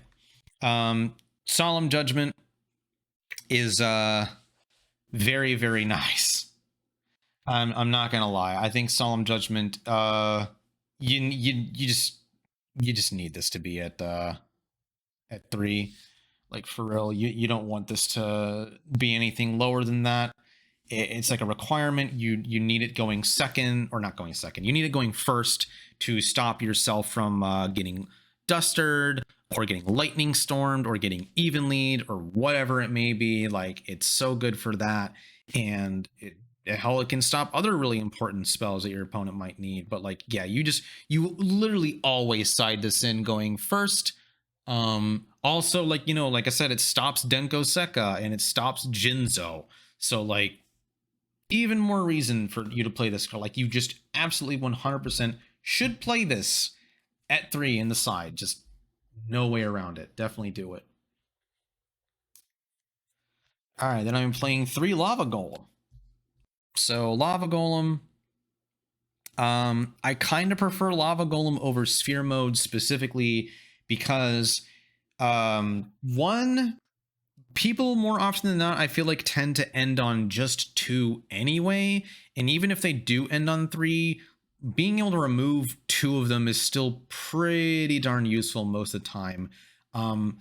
Solemn Judgment is very, very nice. I'm not gonna lie. I think Solemn Judgment, you just need this to be at 3. Like for real, you don't want this to be anything lower than that. It's like a requirement. You need it going second, or not going second. You need it going first to stop yourself from getting dustered, or getting lightning stormed, or getting evenly, or whatever it may be. Like it's so good for that, and hell, it can stop other really important spells that your opponent might need. But like, yeah, you literally always side this in going first. Also, like, you know, like I said, it stops Denko Seka and it stops Jinzo. So like, even more reason for you to play this card. Like you just absolutely 100% should play this at 3 in the side. Just no way around it. Definitely do it. All right, then I'm playing 3 Lava Golem. So Lava Golem, I kind of prefer Lava Golem over Sphere Mode, specifically because one, people more often than not, I feel like, tend to end on just 2 anyway, and even if they do end on 3, being able to remove 2 of them is still pretty darn useful most of the time. I'm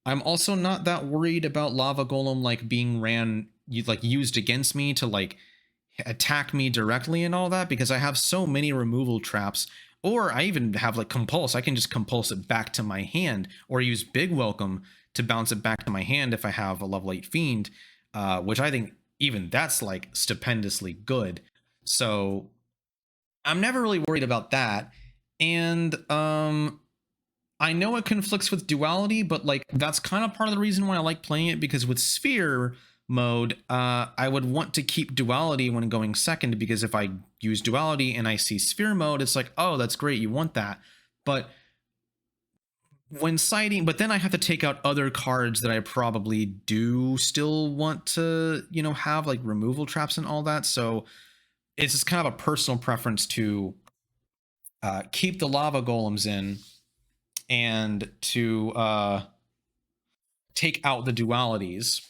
also not that worried about Lava Golem like being used against me to like attack me directly and all that, because I have so many removal traps. Or I even have like Compulse. I can just Compulse it back to my hand, or use Big Welcome to bounce it back to my hand if I have a level 8 Fiend, which I think even that's like stupendously good. So I'm never really worried about that. And I know it conflicts with duality, but like that's kind of part of the reason why I like playing it, because with Sphere mode, I would want to keep duality when going second, because if I use duality and I see Sphere mode, it's like, oh, that's great, you want that. But when siding, but then I have to take out other cards that I probably do still want to, have like removal traps and all that. So it's just kind of a personal preference to keep the lava golems in and to take out the dualities,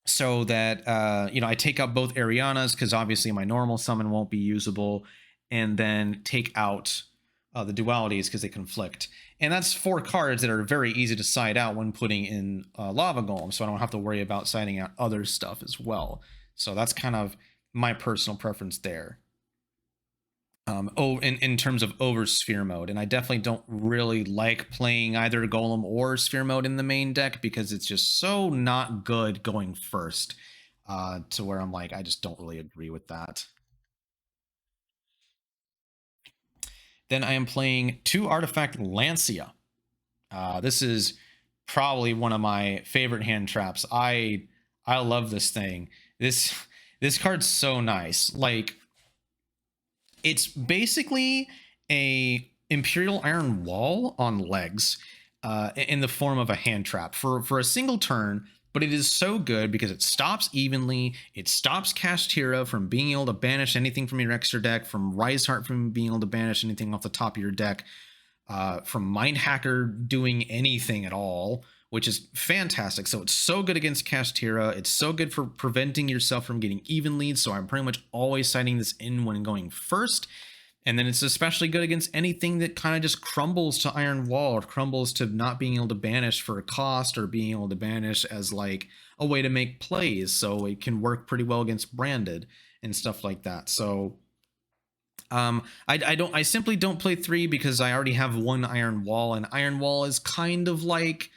so that I take out both Arianas, because obviously my normal summon won't be usable, and then take out the dualities because they conflict. And that's 4 cards that are very easy to side out when putting in Lava Golem, so I don't have to worry about siding out other stuff as well. So that's kind of my personal preference there. In terms of over Sphere mode, and I definitely don't really like playing either Golem or Sphere mode in the main deck, because it's just so not good going first, to where I'm like, I just don't really agree with that. Then I am playing 2 Artifact Lancia. This is probably one of my favorite hand traps. I love this thing. This card's so nice. Like, it's basically a Imperial Iron Wall on legs, in the form of a hand trap for a single turn. But it is so good because it stops evenly. It stops Kashtira from being able to banish anything from your extra deck, from Riseheart from being able to banish anything off the top of your deck, from Mindhacker doing anything at all, which is fantastic. So it's so good against Kashtira. It's so good for preventing yourself from getting even leads. So I'm pretty much always siding this in when going first. And then it's especially good against anything that kind of just crumbles to Iron Wall, or crumbles to not being able to banish for a cost, or being able to banish as like a way to make plays. So it can work pretty well against Branded and stuff like that. So I simply don't play 3 because I already have 1 Iron Wall, and Iron Wall is kind of like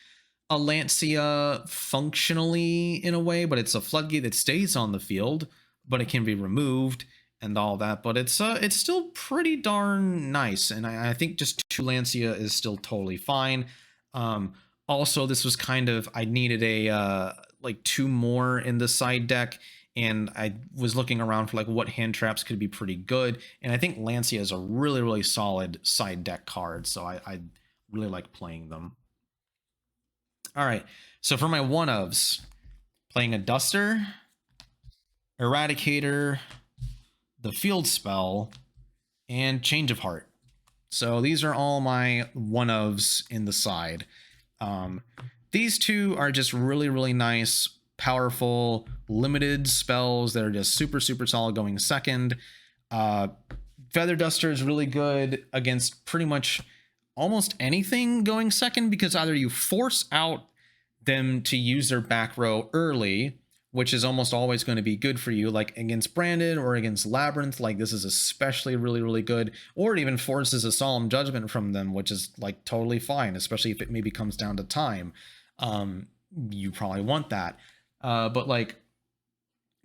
a Lancia functionally in a way, but it's a floodgate that stays on the field, but it can be removed and all that. But it's still pretty darn nice, and I think just 2 Lancia is still totally fine. Also, this was kind of, I needed a like 2 more in the side deck, and I was looking around for like what hand traps could be pretty good, and I think Lancia is a really, really solid side deck card, so I really like playing them. All right, so for my one-ofs, playing a Duster, Eradicator, the Field Spell, and Change of Heart. So these are all my one-ofs in the side. These 2 are just really, really nice, powerful, limited spells that are just super, super solid going second. Feather Duster is really good against pretty much almost anything going second, because either you force out them to use their back row early, which is almost always going to be good for you, like against Branded or against Labrynth. Like, this is especially really, really good. Or it even forces a Solemn Judgment from them, which is like totally fine, especially if it maybe comes down to time. You probably want that. But like,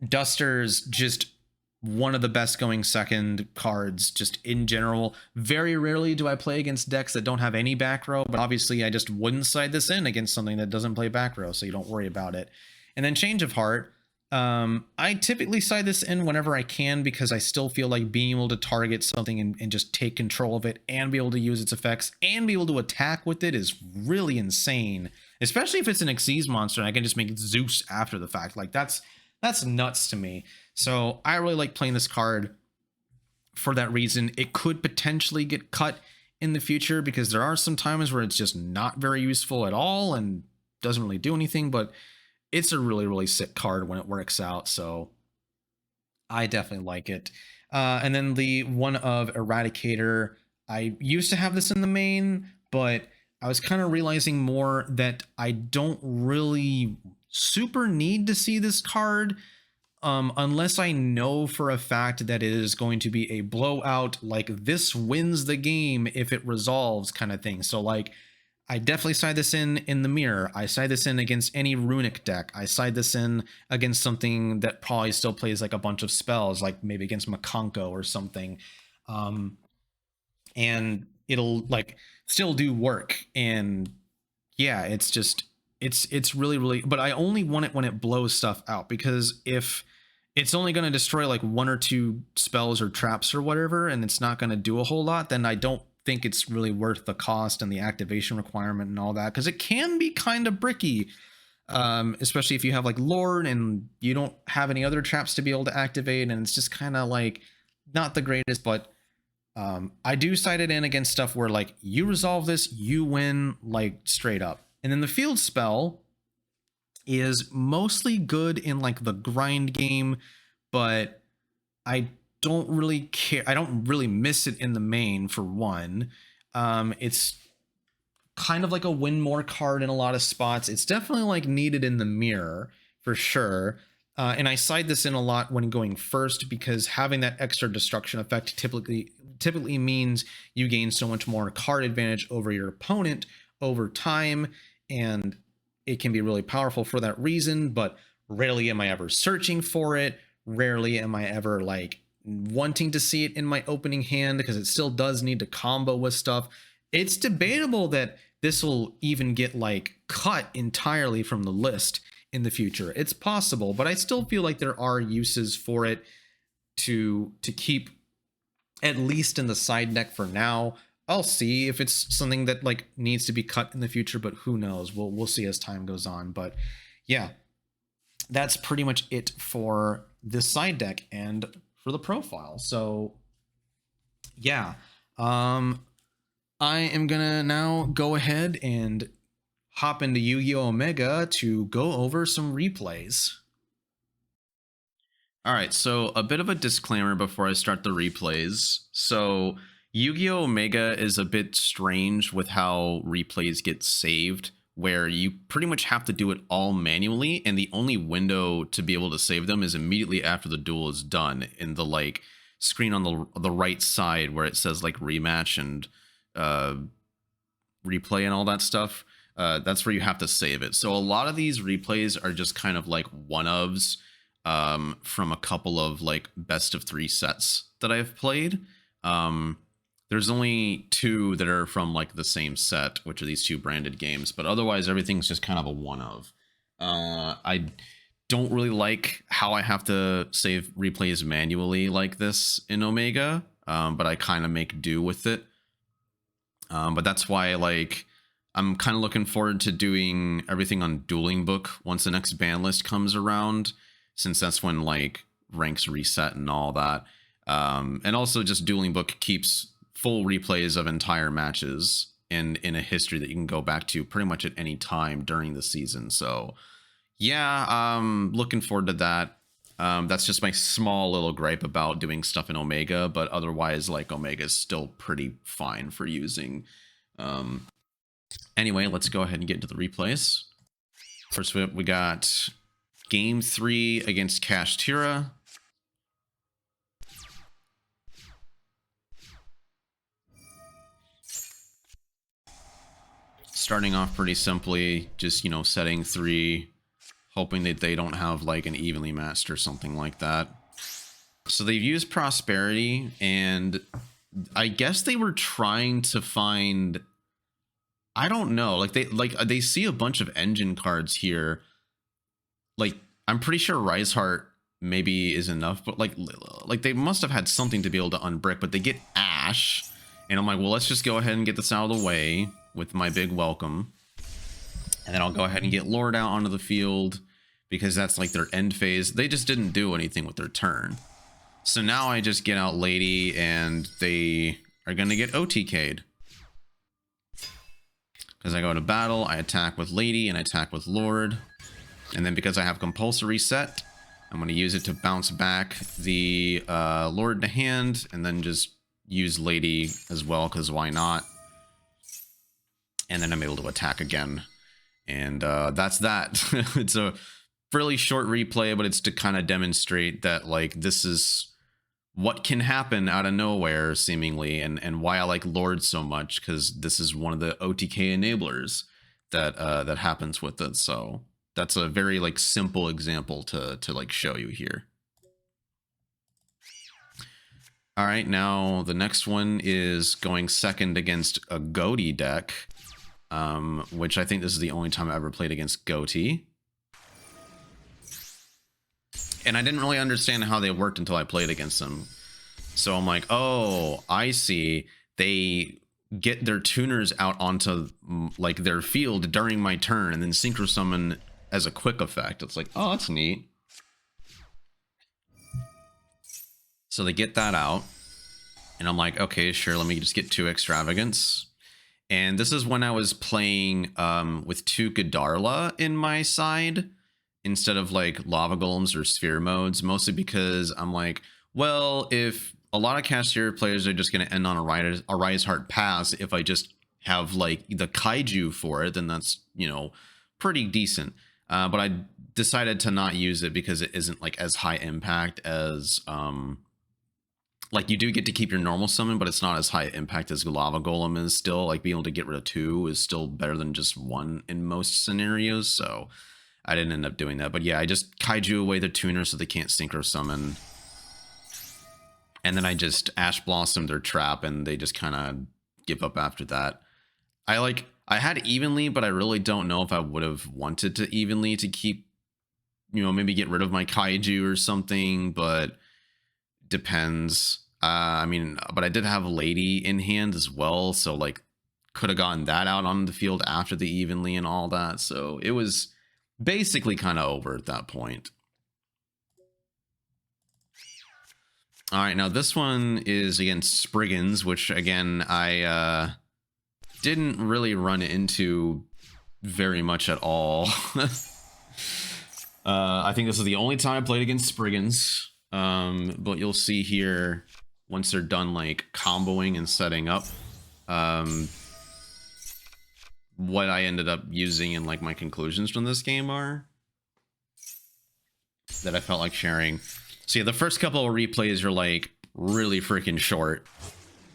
Duster's just one of the best going second cards just in general. Very rarely do I play against decks that don't have any back row, but obviously I just wouldn't side this in against something that doesn't play back row, so you don't worry about it. And then Change of Heart, I typically side this in whenever I can, because I still feel like being able to target something and just take control of it, and be able to use its effects, and be able to attack with it is really insane. Especially if it's an Xyz monster and I can just make Zeus after the fact. Like, that's nuts to me. So I really like playing this card for that reason. It could potentially get cut in the future, because there are some times where it's just not very useful at all and doesn't really do anything, but it's a really, really sick card when it works out. So I definitely like it. And then the one of Eradicator, I used to have this in the main, but I was kind of realizing more that I don't really super need to see this card unless I know for a fact that it is going to be a blowout, like this wins the game if it resolves kind of thing. So like, I definitely side this in the mirror. I side this in against any Runick deck. I side this in against something that probably still plays like a bunch of spells, like maybe against Makonko or something. And it'll like still do work. And yeah, it's just it's really, but I only want it when it blows stuff out, because if it's only going to destroy like one or two spells or traps or whatever, and it's not going to do a whole lot, then I don't think it's really worth the cost and the activation requirement and all that, because it can be kind of bricky, especially if you have like Lord and you don't have any other traps to be able to activate, and it's just kind of like not the greatest. But I do side it in against stuff where like you resolve this, you win like straight up. And then the field spell is mostly good in like the grind game, but I don't really care. I don't really miss it in the main, for one. It's kind of like a win more card in a lot of spots. It's definitely like needed in the mirror for sure. And I side this in a lot when going first, because having that extra destruction effect typically means you gain so much more card advantage over your opponent over time, and it can be really powerful for that reason. But rarely am I ever searching for it. Rarely am I ever like wanting to see it in my opening hand, because it still does need to combo with stuff. It's debatable that this will even get like cut entirely from the list in the future. It's possible, but I still feel like there are uses for it to keep at least in the side deck for now. I'll see if it's something that like needs to be cut in the future, but who knows? We'll see as time goes on. But yeah, that's pretty much it for this side deck and for the profile. So yeah, I am gonna now go ahead and hop into Yu-Gi-Oh! Omega to go over some replays. All right, so a bit of a disclaimer before I start the replays. So Yu-Gi-Oh! Omega is a bit strange with how replays get saved, where you pretty much have to do it all manually, and the only window to be able to save them is immediately after the duel is done, in the like screen on the right side where it says like rematch and replay and all that stuff. That's where you have to save it. So a lot of these replays are just kind of like one-ofs from a couple of like best of 3 sets that I've played. There's only 2 that are from like the same set, which are these 2 branded games, but otherwise everything's just kind of a one-of. I don't really like how I have to save replays manually like this in Omega, but I kind of make do with it. But that's why like I'm kind of looking forward to doing everything on Dueling Book once the next ban list comes around, since that's when like ranks reset and all that. And also just Dueling Book keeps full replays of entire matches in a history that you can go back to pretty much at any time during the season. So yeah, looking forward to that. That's just my small little gripe about doing stuff in Omega, but otherwise like Omega is still pretty fine for using. Anyway, let's go ahead and get into the replays. First we got Game 3 against Kashtira. Starting off pretty simply, just, you know, setting 3, hoping that they don't have like an evenly matched or something like that. So they've used Prosperity, and I guess they were trying to find, I don't know, like they see a bunch of engine cards here. Like I'm pretty sure Riseheart maybe is enough, but like they must have had something to be able to unbrick, but they get Ash, and I'm like, well, let's just go ahead and get this out of the way with my big welcome, and then I'll go ahead and get Lord out onto the field, because that's like their end phase. They just didn't do anything with their turn. So now I just get out Lady, and they are going to get OTK'd. Because I go to battle, I attack with Lady, and I attack with Lord. And then because I have compulsory set, I'm going to use it to bounce back the Lord to hand, and then just use Lady as well, because why not? And then I'm able to attack again. And that's that. It's a fairly short replay, but it's to kind of demonstrate that, like, this is what can happen out of nowhere, seemingly, and why I like Lord so much, because this is one of the OTK enablers that that happens with it. So that's a very, like, simple example to like show you here. All right, now the next one is going second against a Ghoti deck, which I think this is the only time I ever played against Ghoti. And I didn't really understand how they worked until I played against them. So I'm like, oh, I see. They get their tuners out onto, like, their field during my turn and then synchro summon as a quick effect. It's like, oh, that's neat. So they get that out. And I'm like, okay, sure, let me just get 2 Extravagance. And this is when I was playing with 2 Godarla in my side, instead of like Lava Golems or Sphere modes, mostly because I'm like, well, if a lot of Kashtira players are just going to end on a Rise Heart pass, if I just have like the Kaiju for it, then that's, you know, pretty decent. But I decided to not use it because it isn't like as high impact as, like, you do get to keep your normal summon, but it's not as high impact as Lava Golem is still. Like, being able to get rid of 2 is still better than just 1 in most scenarios, so I didn't end up doing that. But yeah, I just Kaiju away the tuner so they can't synchro summon. And then I just Ash Blossom their trap, and they just kind of give up after that. I had Evenly, but I really don't know if I would have wanted to Evenly to keep, you know, maybe get rid of my Kaiju or something, but depends. I mean, but I did have Lady in hand as well, so like could have gotten that out on the field after the Evenly and all that. So it was basically kind of over at that point. All right, now this one is against Spriggans, which again I didn't really run into very much at all. I think this is the only time I played against Spriggans. But you'll see here, once they're done like comboing and setting up, what I ended up using and like my conclusions from this game are that I felt like sharing. So yeah, the first couple of replays are like really freaking short,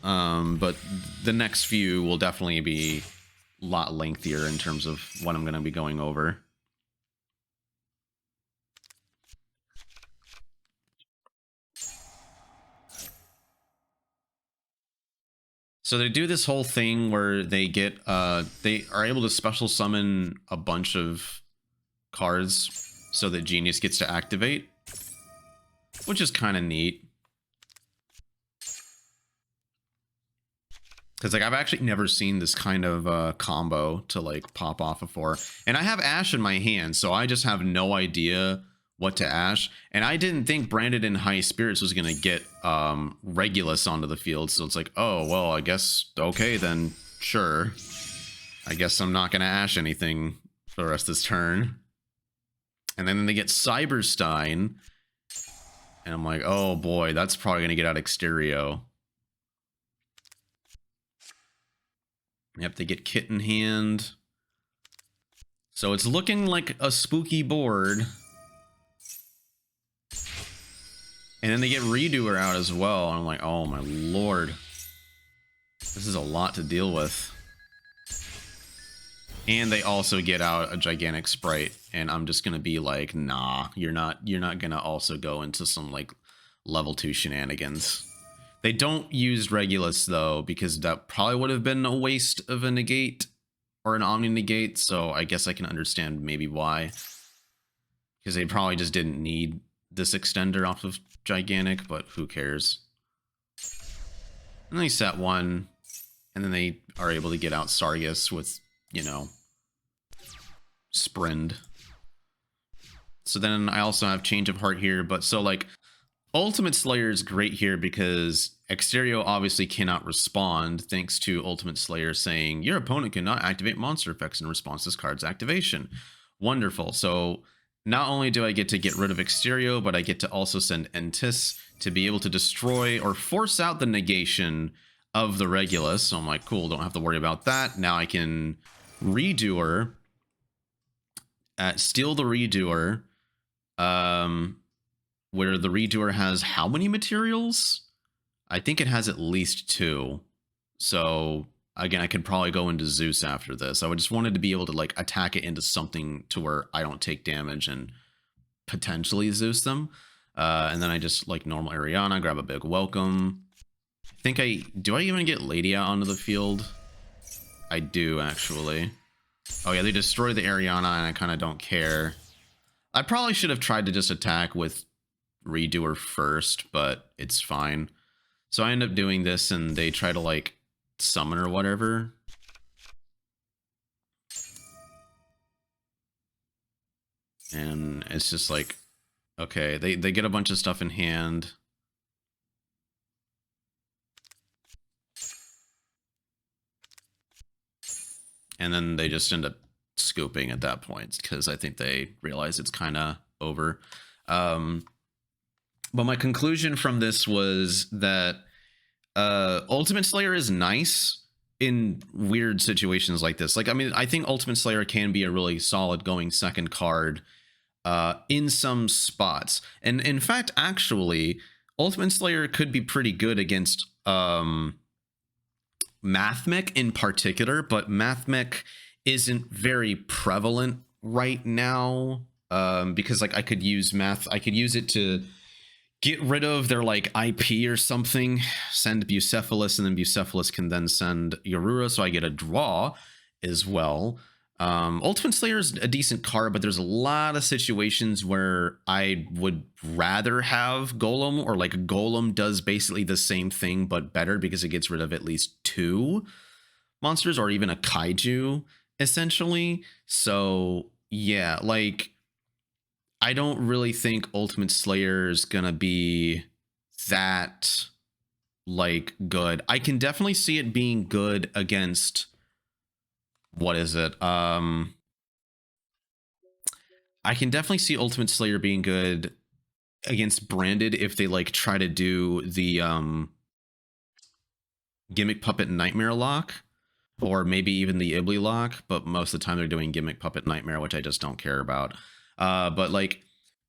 but the next few will definitely be a lot lengthier in terms of what I'm going to be going over. So they do this whole thing where they get they are able to special summon a bunch of cards so that Genius gets to activate, which is kind of neat. Because like I've actually never seen this kind of combo to like pop off before. And I have Ash in my hand, so I just have no idea what to Ash. And I didn't think Branded in High Spirits was going to get Regulus onto the field. So it's like, oh, well, I guess, okay, then sure. I guess I'm not going to Ash anything for the rest of this turn. And then they get Cyberstein. And I'm like, oh boy, that's probably going to get out Exterio. Yep, they get Kit in hand. So it's looking like a spooky board. And then they get Redoer out as well. And I'm like, oh my lord. This is a lot to deal with. And they also get out a gigantic sprite. And I'm just gonna be like, nah, you're not gonna also go into some like level 2 shenanigans. They don't use Regulus though, because that probably would have been a waste of a negate or an Omni negate. So I guess I can understand maybe why. Because they probably just didn't need this extender off of gigantic, but who cares? And they set one, and then they are able to get out Sargus with, you know, Sprind. So then I also have Change of Heart here, but so like Ultimate Slayer is great here because Exterio obviously cannot respond thanks to Ultimate Slayer saying your opponent cannot activate monster effects in response to this card's activation. Wonderful. So not only do I get to get rid of Exterio, but I get to also send Entis to be able to destroy or force out the negation of the Regulus. So I'm like, cool, don't have to worry about that. Now I can Redoer, steal the Redoer, where the Redoer has how many materials? I think it has at least 2. So again, I could probably go into Zeus after this. I just wanted to be able to like attack it into something to where I don't take damage and potentially Zeus them. And then I just like normal Ariana, grab a big welcome. Do I even get Ladia onto the field? I do actually. Oh yeah, they destroy the Ariana and I kind of don't care. I probably should have tried to just attack with Redoer first, but it's fine. So I end up doing this and they try to like summon or whatever. And it's just like, okay, they get a bunch of stuff in hand. And then they just end up scooping at that point because I think they realize it's kind of over. But my conclusion from this was that Ultimate Slayer is nice in weird situations like this. Like, I mean, I think Ultimate Slayer can be a really solid going second card in some spots. And in fact, actually, Ultimate Slayer could be pretty good against Mathmech in particular, but Mathmech isn't very prevalent right now because like I could use it to get rid of their like IP or something, send Bucephalus, and then Bucephalus can then send Yorura, so I get a draw as well. Ultimate Slayer is a decent card, but there's a lot of situations where I would rather have Golem, or like Golem does basically the same thing but better because it gets rid of at least 2 monsters or even a kaiju essentially. So yeah, like I don't really think Ultimate Slayer is gonna be that like good. I can definitely see it being good against, what is it? I can definitely see Ultimate Slayer being good against Branded if they like try to do the Gimmick Puppet Nightmare lock, or maybe even the Ibly lock, but most of the time they're doing Gimmick Puppet Nightmare, which I just don't care about. But like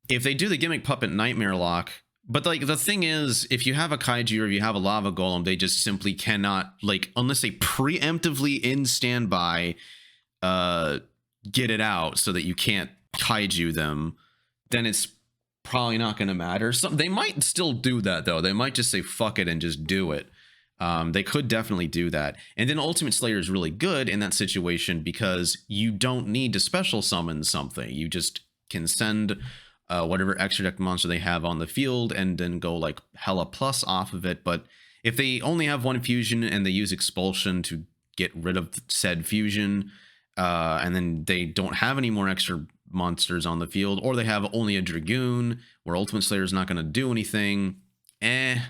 if they do the Gimmick Puppet Nightmare lock, but like the thing is, if you have a kaiju or if you have a lava golem, they just simply cannot, like, unless they preemptively in standby get it out so that you can't kaiju them, then it's probably not going to matter. They might still do that though. They might just say fuck it and just do it. They could definitely do that. And then Ultimate Slayer is really good in that situation because you don't need to special summon something. You just can send whatever extra deck monster they have on the field and then go like hella plus off of it. But if they only have 1 fusion and they use Expulsion to get rid of said fusion, and then they don't have any more extra monsters on the field, or they have only a Dragoon where Ultimate Slayer is not going to do anything, I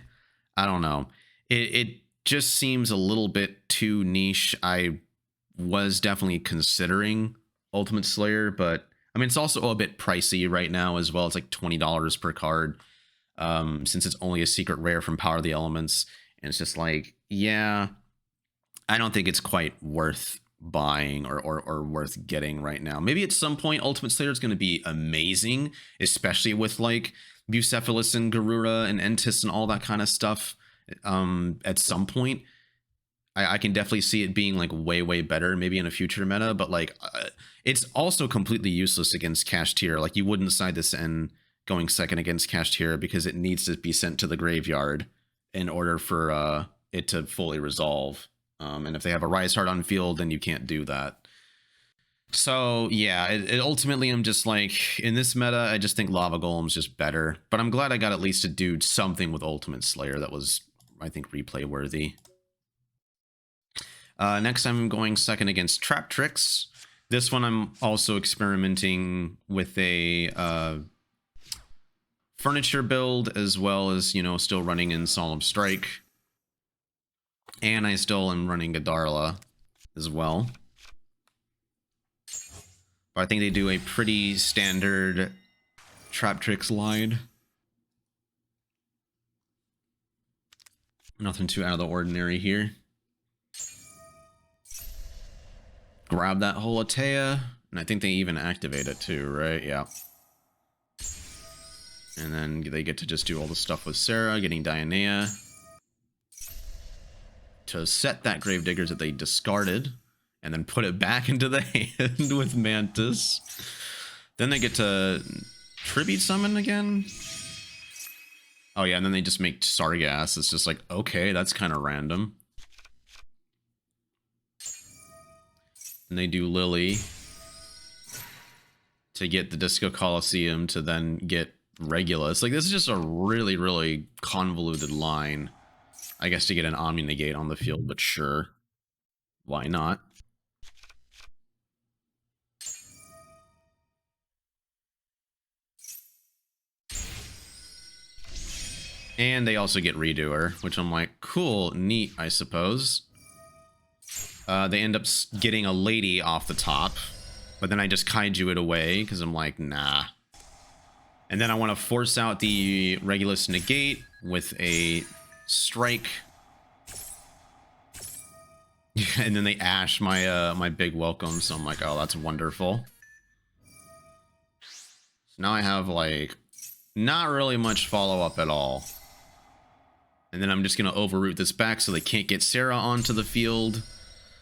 don't know. It just seems a little bit too niche. I was definitely considering Ultimate Slayer, but I mean, it's also a bit pricey right now as well. It's like $20 per card, since it's only a secret rare from Power of the Elements. And it's just like, yeah, I don't think it's quite worth buying or worth getting right now. Maybe at some point Ultimate Slayer is going to be amazing, especially with like Bucephalus and Garura and Entis and all that kind of stuff. At some point, I can definitely see it being like way better maybe in a future meta, but like it's also completely useless against Kashtira. Like you wouldn't side this in going second against Kashtira because it needs to be sent to the graveyard in order for it to fully resolve. And if they have a Rise Heart on field, then you can't do that. So yeah, it ultimately I'm just like, in this meta, I just think Lava Golem's just better. But I'm glad I got at least to do something with Ultimate Slayer that was, I think, replay worthy. Next, I'm going second against Traptrix. This one, I'm also experimenting with a furniture build, as well as, you know, still running in Solemn Strike. And I still am running Godarla as well. But I think they do a pretty standard Traptrix line. Nothing too out of the ordinary here. Grab that Holatea, and I think they even activate it too, right? Yeah. And then they get to just do all the stuff with Sarah, getting Dionea to set that Gravediggers that they discarded, and then put it back into the hand with Mantis. Then they get to Tribute Summon again. Oh yeah, and then they just make Sargass. It's just like, okay, that's kind of random. And they do Lily to get the Disco Coliseum to then get Regulus. Like, this is just a really, really convoluted line. I guess to get an Omni Negate on the field, but sure. Why not? And they also get Redoer, which I'm like, cool, neat, I suppose. They end up getting a lady off the top, but then I just kaiju it away because I'm like, nah. And then I want to force out the Regulus Negate with a Strike. And then they Ash my my big welcome, so I'm like, oh, that's wonderful. So now I have like not really much follow-up at all. And then I'm just gonna overroot this back so they can't get Sarah onto the field,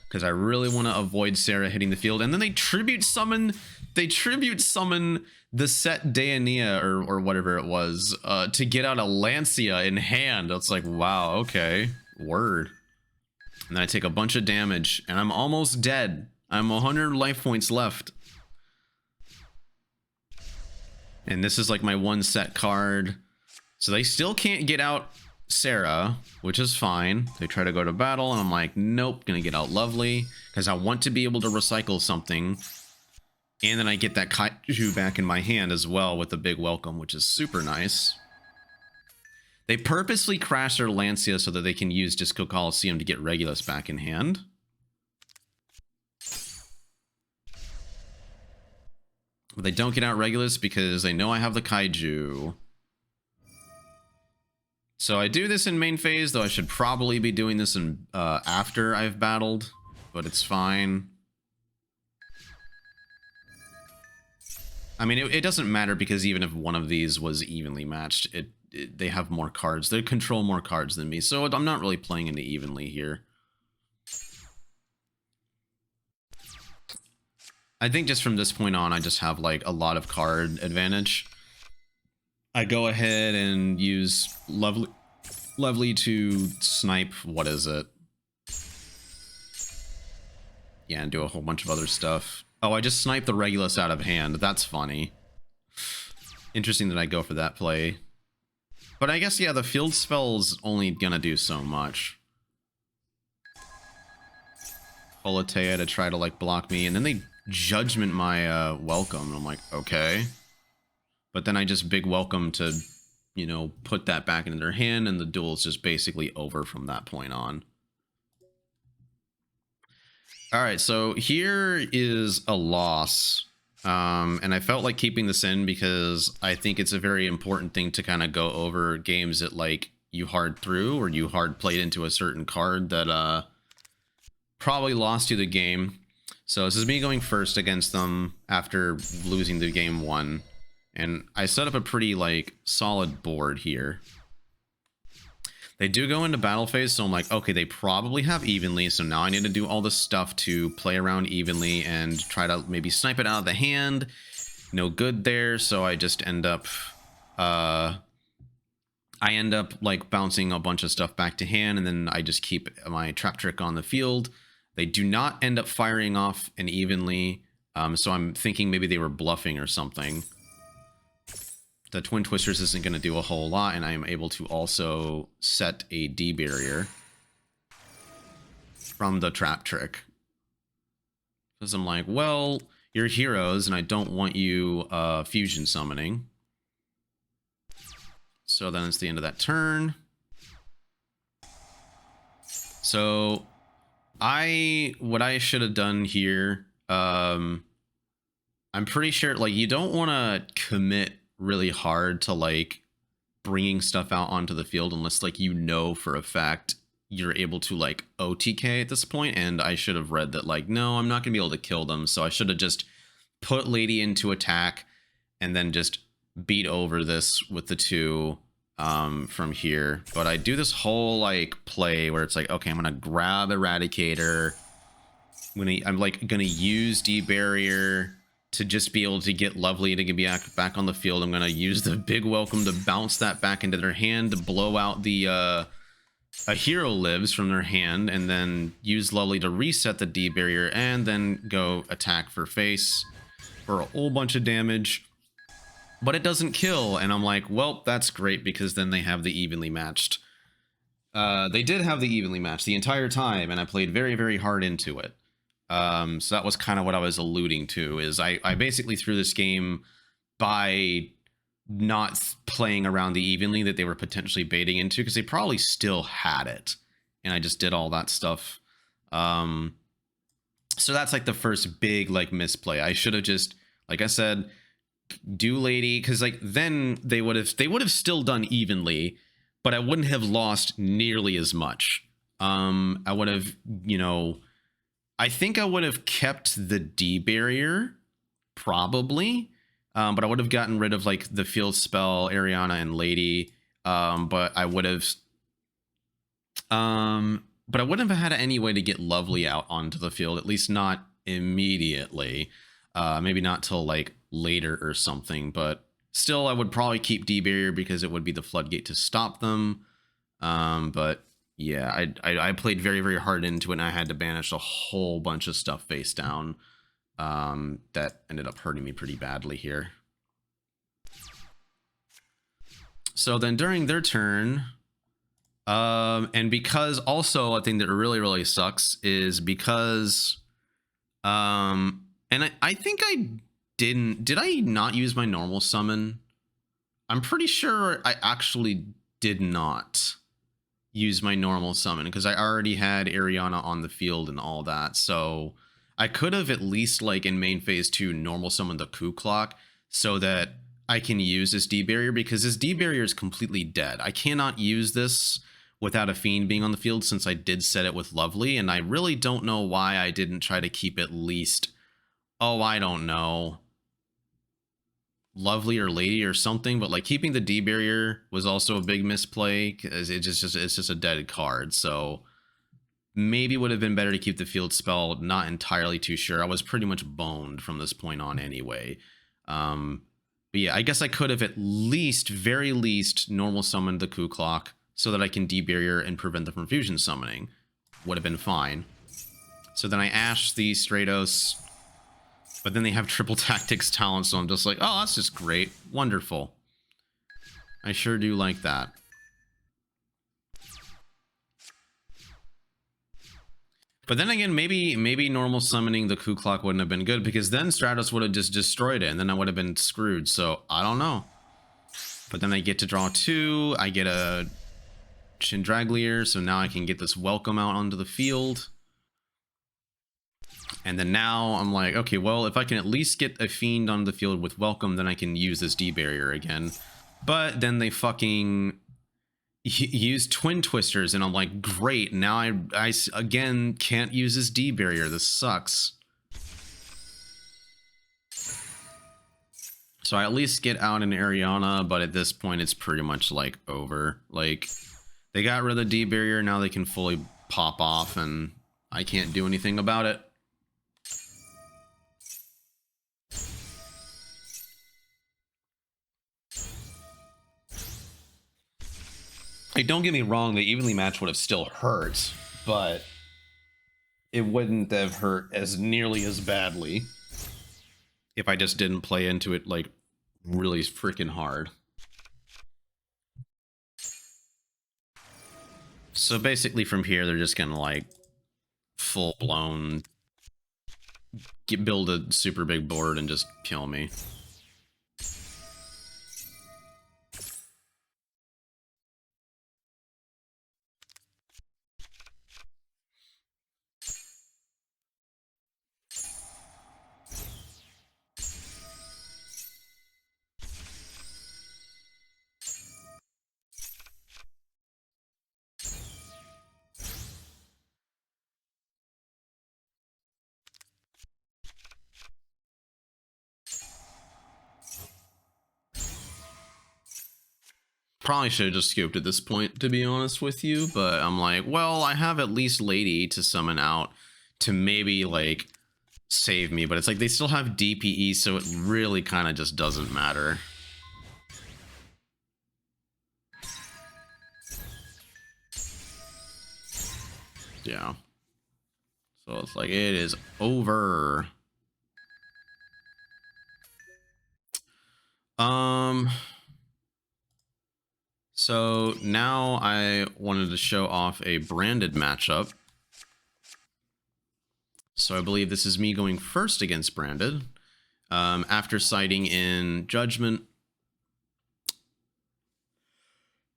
because I really want to avoid Sarah hitting the field. And then they tribute summon the set Dionea or whatever it was to get out a Lancia in hand. It's like, wow, okay, word. And then I take a bunch of damage, and I'm almost dead. I'm 100 life points left. And this is like my one set card. So they still can't get out Sarah, which is fine. They try to go to battle, and I'm like, nope, gonna get out Lovely, because I want to be able to recycle something. And then I get that Kaiju back in my hand as well with the big welcome, which is super nice. They purposely crash their Lancia so that they can use Disco Coliseum to get Regulus back in hand. But they don't get out Regulus because they know I have the Kaiju. So I do this in main phase, though I should probably be doing this in after I've battled, but it's fine. I mean, it doesn't matter because even if one of these was evenly matched, they have more cards. They control more cards than me, so I'm not really playing into evenly here. I think just from this point on, I just have like a lot of card advantage. I go ahead and use Lovely to snipe, what is it? Yeah, and do a whole bunch of other stuff. Oh, I just sniped the Regulus out of hand. That's funny. Interesting that I go for that play. But I guess, yeah, the field spell's only gonna do so much. Holatea to try to, like, block me, and then they Judgment my welcome, and I'm like, okay. But then I just big welcome to, you know, put that back into their hand, and the duel is just basically over from that point on. Alright, so here is a loss. And I felt like keeping this in because I think it's a very important thing to kind of go over games that, like, you hard through or you hard played into a certain card that probably lost you the game. So this is me going first against them after losing the game 1. And I set up a pretty, like, solid board here. They do go into battle phase, so I'm like, okay, they probably have evenly, so now I need to do all this stuff to play around evenly and try to maybe snipe it out of the hand. No good there, so I just end up, like, bouncing a bunch of stuff back to hand, and then I just keep my Traptrix on the field. They do not end up firing off an evenly, so I'm thinking maybe they were bluffing or something. The Twin Twisters isn't going to do a whole lot, and I am able to also set a D barrier from the Traptrix. Because I'm like, well, you're heroes, and I don't want you fusion summoning. So then it's the end of that turn. So what I should have done here, I'm pretty sure, like, you don't want to commit really hard to like bringing stuff out onto the field unless like you know for a fact you're able to like OTK at this point. And I should have read that like, no, I'm not gonna be able to kill them, so I should have just put Lady into attack and then just beat over this with the 2 from here. But I do this whole like play where it's like, okay, I'm gonna grab Eradicator. I'm like gonna use D-Barrier to just be able to get Lovely to get back on the field. I'm gonna use the big welcome to bounce that back into their hand to blow out the a hero lives from their hand, and then use Lovely to reset the D-Barrier and then go attack for face for a whole bunch of damage. But it doesn't kill, and I'm like, well, that's great, because then they have the evenly matched. They did have the evenly matched the entire time, and I played very, very hard into it. So that was kind of what I was alluding to, is I basically threw this game by not playing around the evenly that they were potentially baiting into, because they probably still had it, and I just did all that stuff. So that's like the first big like misplay. I should have just, like I said, do Lady, because like then they would have still done evenly, but I wouldn't have lost nearly as much. I would have, you know, I think I would have kept the D barrier probably, but I would have gotten rid of like the field spell, Ariana and Lady. But I would have have had any way to get Lovely out onto the field, at least not immediately. Maybe not till like later or something, but still I would probably keep D barrier because it would be the floodgate to stop them. But yeah, I played very, very hard into it, and I had to banish a whole bunch of stuff face down. That ended up hurting me pretty badly here. So then during their turn, and because also a thing that really, really sucks is because, and I think I did I not use my normal summon? I'm pretty sure I actually did not use my normal summon, because I already had Ariana on the field and all that. So I could have at least like in main phase 2 normal summon the Coup Clock so that I can use this D barrier, because this D barrier is completely dead. I cannot use this without a Fiend being on the field, since I did set it with Lovely, and I really don't know why I didn't try to keep at least, oh, I don't know, Lovely or Lady or something. But like keeping the D barrier was also a big misplay, because it's just a dead card. So maybe would have been better to keep the field spell. Not entirely too sure. I was pretty much boned from this point on anyway. But yeah, I guess I could have at least, very least, normal summoned the Coup Clock so that I can D barrier and prevent them from fusion summoning. Would have been fine. So then I Ash the Stratos. But then they have triple tactics talent, so I'm just like, oh, that's just great. Wonderful. I sure do like that. But then again, maybe normal summoning the Coup Clock wouldn't have been good, because then Stratos would have just destroyed it, and then I would have been screwed. So I don't know. But then I get to draw 2. I get a Chindraglier, so now I can get this welcome out onto the field. And then now I'm like, okay, well, if I can at least get a Fiend on the field with welcome, then I can use this D barrier again. But then they fucking use Twin Twisters, and I'm like, great, now I again can't use this D barrier. This sucks. So I at least get out an Ariana, but at this point it's pretty much like over. Like, they got rid of the D barrier, now they can fully pop off, and I can't do anything about it. Like, don't get me wrong, the evenly match would have still hurt, but it wouldn't have hurt as nearly as badly if I just didn't play into it like really freaking hard. So basically from here, they're just gonna like full blown build a super big board and just kill me. Probably should have just scooped at this point, to be honest with you, but I'm like, well, I have at least Lady to summon out to maybe, like, save me, but it's like they still have DPE, so it really kind of just doesn't matter. Yeah. So it's like, it is over. So now I wanted to show off a branded matchup. So I believe this is me going first against branded. After siding in Judgment.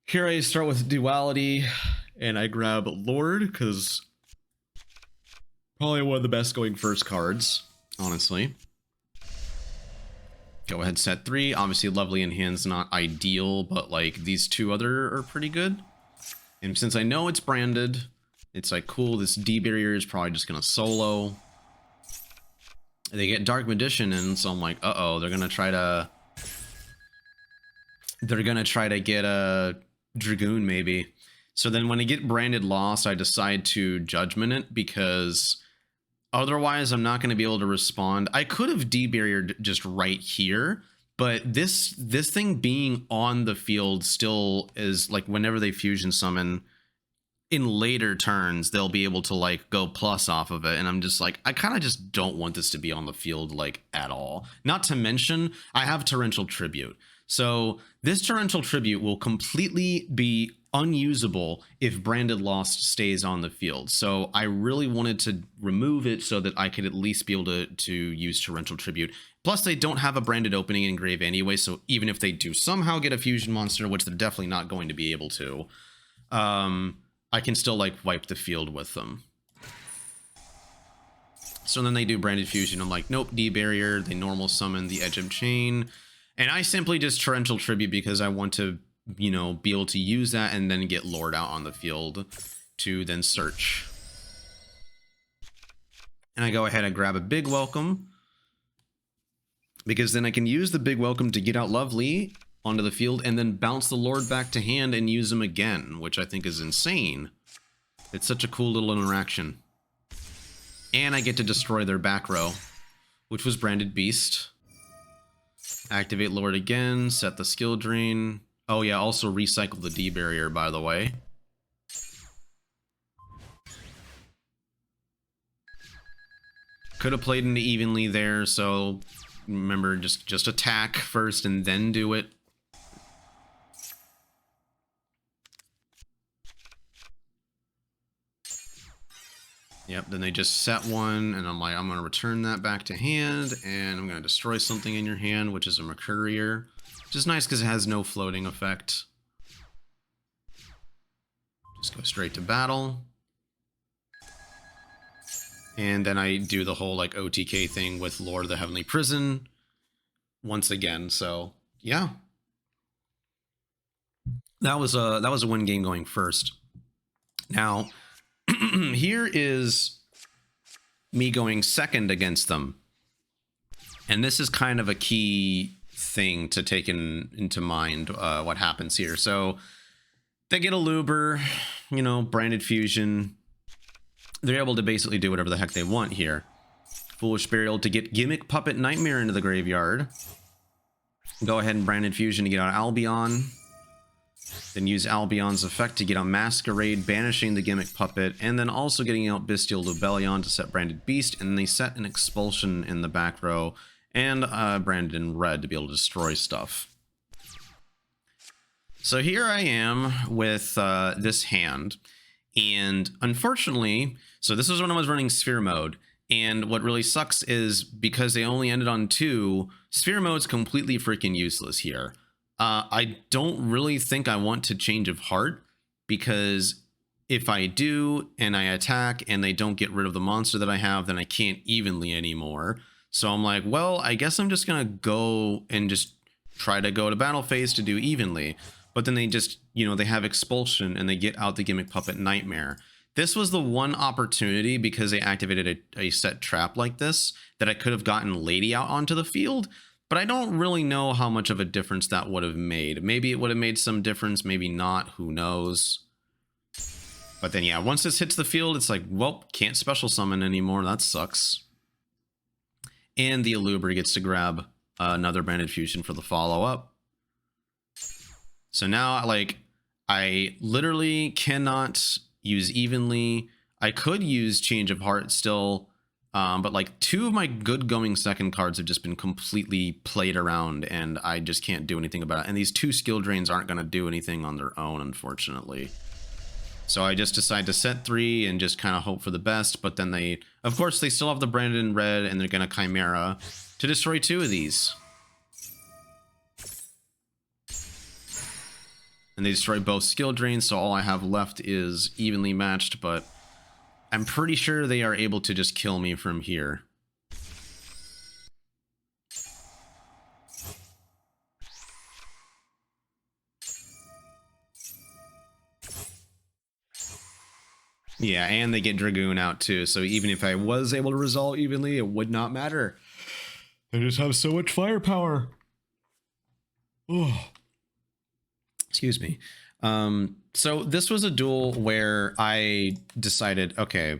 Here I start with Duality, and I grab Lord, because probably one of the best going first cards, honestly. Go ahead, set 3. Obviously, Lovely in hand's not ideal, but like these two other are pretty good. And since I know it's branded, it's like, cool, this D barrier is probably just gonna solo. They get Dark Magician in, so I'm like, uh-oh, they're gonna try to get a Dragoon maybe. So then when I get branded Lost, I decide to Judgment it, because otherwise I'm not going to be able to respond. I could have D-barriered just right here, but this thing being on the field still is like, whenever they fusion summon in later turns, they'll be able to like go plus off of it, and I'm just like, I kind of just don't want this to be on the field like at all. Not to mention I have Torrential Tribute. So this Torrential Tribute will completely be unusable if branded Lost stays on the field. So I really wanted to remove it so that I could at least be able to use Torrential Tribute. Plus, they don't have a branded opening in grave anyway, so even if they do somehow get a fusion monster, which they're definitely not going to be able to, I can still like wipe the field with them. So then they do branded fusion. I'm like, nope, D barrier. They normal summon the Edge of Chain. And I simply just Torrential Tribute because I want to, you know, be able to use that and then get Lord out on the field to then search. And I go ahead and grab a Big Welcome, because then I can use the Big Welcome to get out Lovely onto the field and then bounce the Lord back to hand and use him again, which I think is insane. It's such a cool little interaction. And I get to destroy their back row, which was branded Beast. Activate Lord again, set the skill drain. Oh yeah, also recycle the D barrier, by the way. Could have played into evenly there, so remember, just attack first and then do it. Yep, then they just set one, and I'm like, I'm going to return that back to hand, and I'm going to destroy something in your hand, which is a Muckraker, which is nice because it has no floating effect. Just go straight to battle. And then I do the whole like OTK thing with Lord of the Heavenly Prison once again. So yeah, that was a win game going first. Now here is me going second against them, and this is kind of a key thing to take into mind what happens here. So they get a Luber, you know, branded fusion. They're able to basically do whatever the heck they want here. Foolish Burial to get Gimmick Puppet Nightmare into the graveyard. Go ahead and branded fusion to get out Albion. Then use Albion's effect to get out Masquerade, banishing the Gimmick Puppet, and then also getting out Bestial Lubellion to set branded Beast, and then they set an Expulsion in the back row, and branded in red to be able to destroy stuff. So here I am with this hand, and unfortunately, so this was when I was running Sphere Mode, and what really sucks is because they only ended on 2, Sphere Mode's completely freaking useless here. I don't really think I want to change of heart, because if I do and I attack and they don't get rid of the monster that I have, then I can't evenly anymore. So I'm like, well, I guess I'm just gonna go and just try to go to battle phase to do evenly. But then they just, you know, they have Expulsion and they get out the Gimmick Puppet Nightmare. This was the one opportunity, because they activated a set trap like this, that I could have gotten Lady out onto the field. but I don't really know how much of a difference that would have made. Maybe it would have made some difference, maybe not, who knows. But then, yeah, once this hits the field, it's like, well, can't special summon anymore. That sucks. And the Elubri gets to grab another Branded Fusion for the follow-up. So now, like, I literally cannot use Evenly. I could use Change of Heart still, but like 2 of my good going second cards have just been completely played around, and I just can't do anything about it. And these 2 skill drains aren't going to do anything on their own, unfortunately. So I just decide to set 3 and just kind of hope for the best. But then they, of course, they still have the Branded in red, and they're going to Chimera to destroy 2 of these. And they destroy both skill drains, so all I have left is evenly matched, but I'm pretty sure they are able to just kill me from here. Yeah, and they get Dragoon out too, so even if I was able to resolve evenly, it would not matter. They just have so much firepower. Oh. Excuse me. So this was a duel where I decided, okay,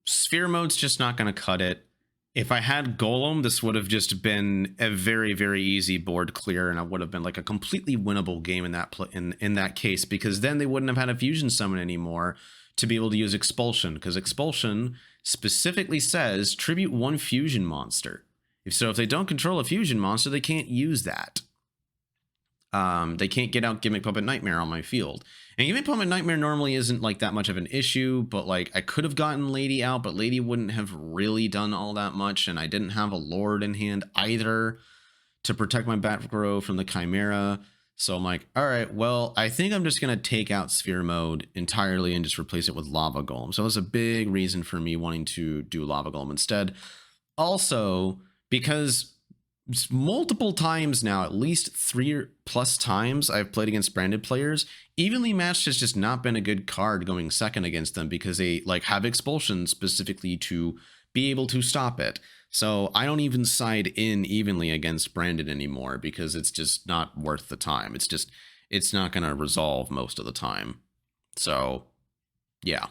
Sphere Mode's just not going to cut it. If I had Golem, this would have just been a very, very easy board clear, and it would have been like a completely winnable game in that in that case, because then they wouldn't have had a Fusion Summon anymore to be able to use Expulsion, because Expulsion specifically says tribute 1 Fusion monster. If they don't control a Fusion monster, they can't use that. They can't get out Gimmick Puppet Nightmare on my field. And Gimmick Puppet Nightmare normally isn't like that much of an issue, but like I could have gotten Lady out, but Lady wouldn't have really done all that much, and I didn't have a Lord in hand either to protect my Batgirl from the Chimera. So I'm like, all right, well, I think I'm just going to take out Sphere Mode entirely and just replace it with Lava Golem. So that's a big reason for me wanting to do Lava Golem instead. Also, because multiple times now, at least 3+ times I've played against branded players, evenly matched has just not been a good card going second against them, because they like have Expulsion specifically to be able to stop it. So I don't even side in evenly against branded anymore, because it's just not worth the time. It's not going to resolve most of the time. So yeah.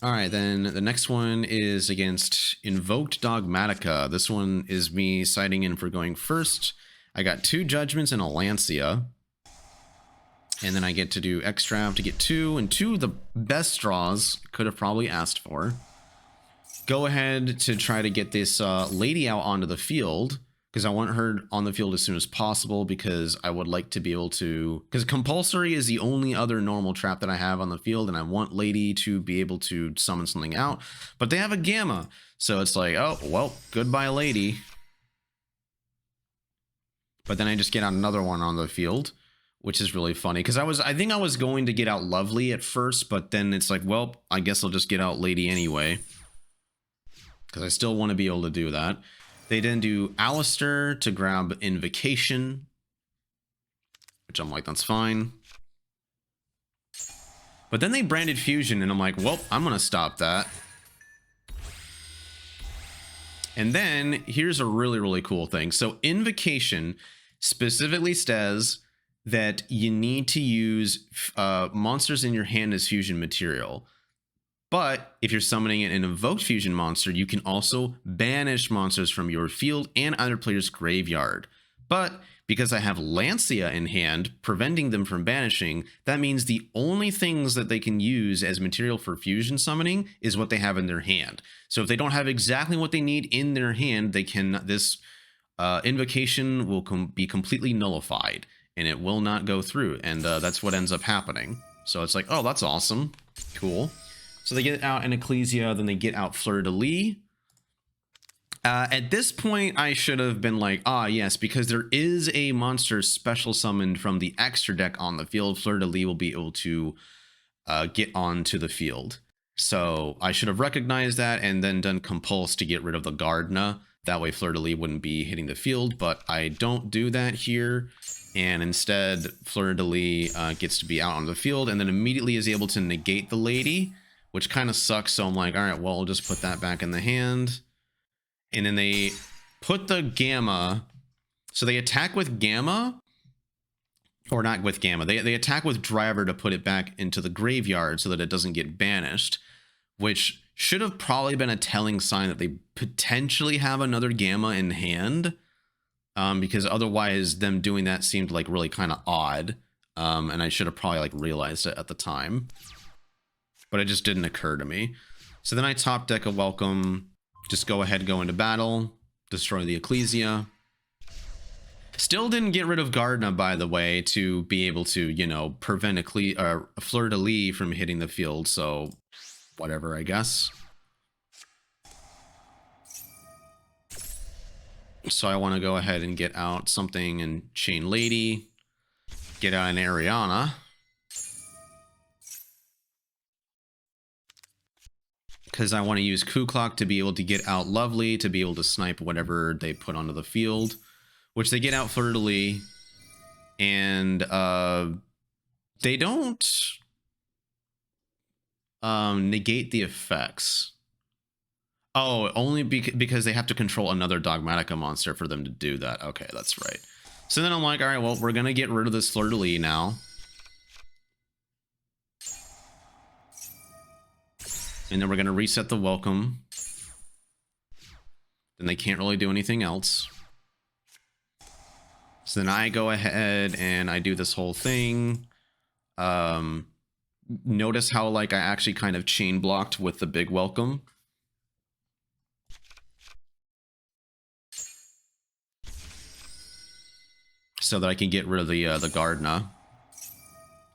All right, then the next one is against Invoked Dogmatika. This one is me siding in for going first. I got 2 Judgments and a Lancia. And then I get to do X-Trap to get 2, and 2 of the best draws could have probably asked for. Go ahead to try to get this lady out onto the field, because I want her on the field as soon as possible, because I would like to be able to, because Compulsory is the only other normal trap that I have on the field, and I want Lady to be able to summon something out, but they have a Gamma, so it's like, oh, well, goodbye Lady. But then I just get out another one on the field, which is really funny, because I think I was going to get out Lovely at first, but then it's like, well, I guess I'll just get out Lady anyway, because I still want to be able to do that. They then do Alistair to grab Invocation, which I'm like, that's fine. But then they branded Fusion, and I'm like, well, I'm going to stop that. And then here's a really, really cool thing. So Invocation specifically says that you need to use monsters in your hand as fusion material. But if you're summoning an invoked fusion monster, you can also banish monsters from your field and other player's graveyard. But because I have Lancia in hand, preventing them from banishing, that means the only things that they can use as material for fusion summoning is what they have in their hand. So if they don't have exactly what they need in their hand, they can, this invocation will be completely nullified, and it will not go through. And that's what ends up happening. So it's like, oh, that's awesome. Cool. So they get out an Ecclesia, then they get out Fleur-de-Lis. At this point, I should have been like, yes, because there is a monster special summoned from the extra deck on the field. Fleur-de-Lis will be able to get onto the field. So I should have recognized that and then done Compulse to get rid of the Gardna. That way Fleur-de-Lis wouldn't be hitting the field, but I don't do that here. And instead, Fleur-de-Lis gets to be out on the field and then immediately is able to negate the lady, which kind of sucks. So I'm like, all right, well, I'll just put that back in the hand. And then they put the Gamma. So they attack with Gamma. Or not with Gamma. They attack with Driver to put it back into the graveyard so that it doesn't get banished. Which should have probably been a telling sign that they potentially have another Gamma in hand. Because otherwise them doing that seemed like really kind of odd. And I should have probably like realized it at the time. But it just didn't occur to me. So then I top deck a Welcome. Just go ahead, go into battle. Destroy the Ecclesia. Still didn't get rid of Gardna, by the way, to be able to, you know, prevent a Fleur-de-Lis from hitting the field. So whatever, I guess. So I want to go ahead and get out something and Chain Lady. Get out an Ariana. Because I want to use Coup Clock to be able to get out Lovely, to be able to snipe whatever they put onto the field. Which they get out Fleur-de-Lis. And they don't negate the effects. Oh, only because they have to control another Dogmatika monster for them to do that. Okay, that's right. So then I'm like, all right, well, we're going to get rid of this Fleur-de-Lis now. And then we're going to reset the Welcome. Then they can't really do anything else. So then I go ahead and I do this whole thing. Notice how like I actually kind of chain blocked with the big Welcome. So that I can get rid of the Gardna.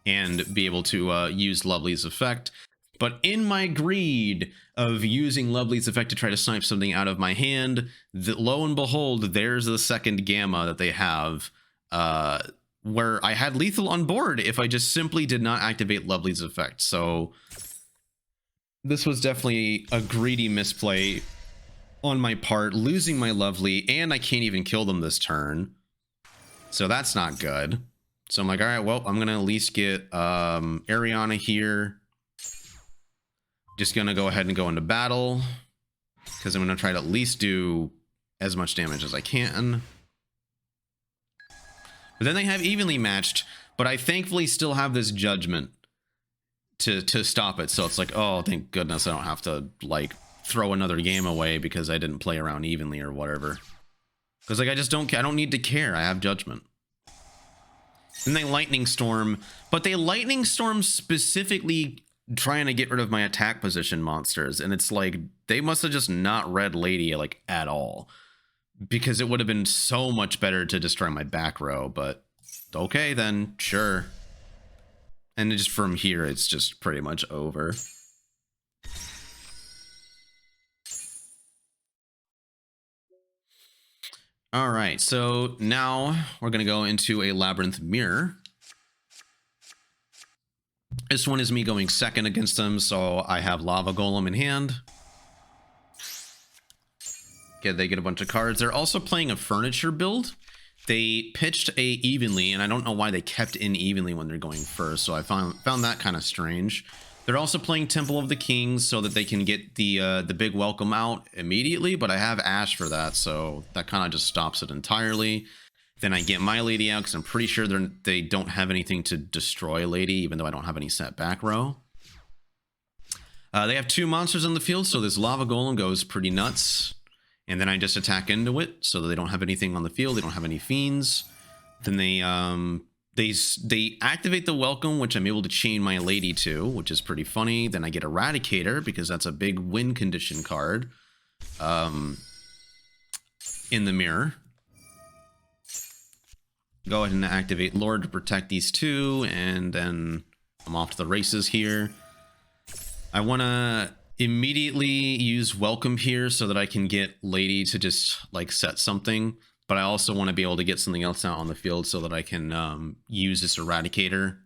And be able to use Lovely's effect. But in my greed of using Lovely's effect to try to snipe something out of my hand, lo and behold, there's the second Gamma that they have, where I had lethal on board if I just simply did not activate Lovely's effect. So this was definitely a greedy misplay on my part, losing my Lovely, and I can't even kill them this turn. So that's not good. So I'm like, all right, well, I'm going to at least get Ariana here. Just gonna go ahead and go into battle because I'm gonna try to at least do as much damage as I can. But then they have evenly matched, but I thankfully still have this judgment to stop it. So it's like, oh, thank goodness I don't have to like throw another game away because I didn't play around evenly or whatever. Because like I just don't need to care. I have judgment. And they Lightning Storm, but they Lightning Storm specifically trying to get rid of my attack position monsters, and it's like they must have just not read Lady like at all, because it would have been so much better to destroy my back row. But okay, then sure. And just from here it's just pretty much over. All right, so now we're gonna go into a Labrynth Mirror. This one is me going second against them, so I have Lava Golem in hand. Okay, they get a bunch of cards. They're also playing a furniture build. They pitched a evenly, and I don't know why they kept in evenly when they're going first, so I found that kind of strange. They're also playing Temple of the Kings so that they can get the big Welcome out immediately, but I have Ash for that, so that kind of just stops it entirely. Then I get my Lady out because I'm pretty sure they don't have anything to destroy Lady, even though I don't have any set back row. They have two monsters on the field, so this Lava Golem goes pretty nuts. And then I just attack into it, so that they don't have anything on the field. They don't have any Fiends. Then they activate the Welcome, which I'm able to chain my Lady to, which is pretty funny. Then I get Eradicator, because that's a big win condition card in the mirror. Go ahead and activate Lord to protect these two, and then I'm off to the races here. I want to immediately use Welcome here so that I can get Lady to just like set something, but I also want to be able to get something else out on the field so that I can use this Eradicator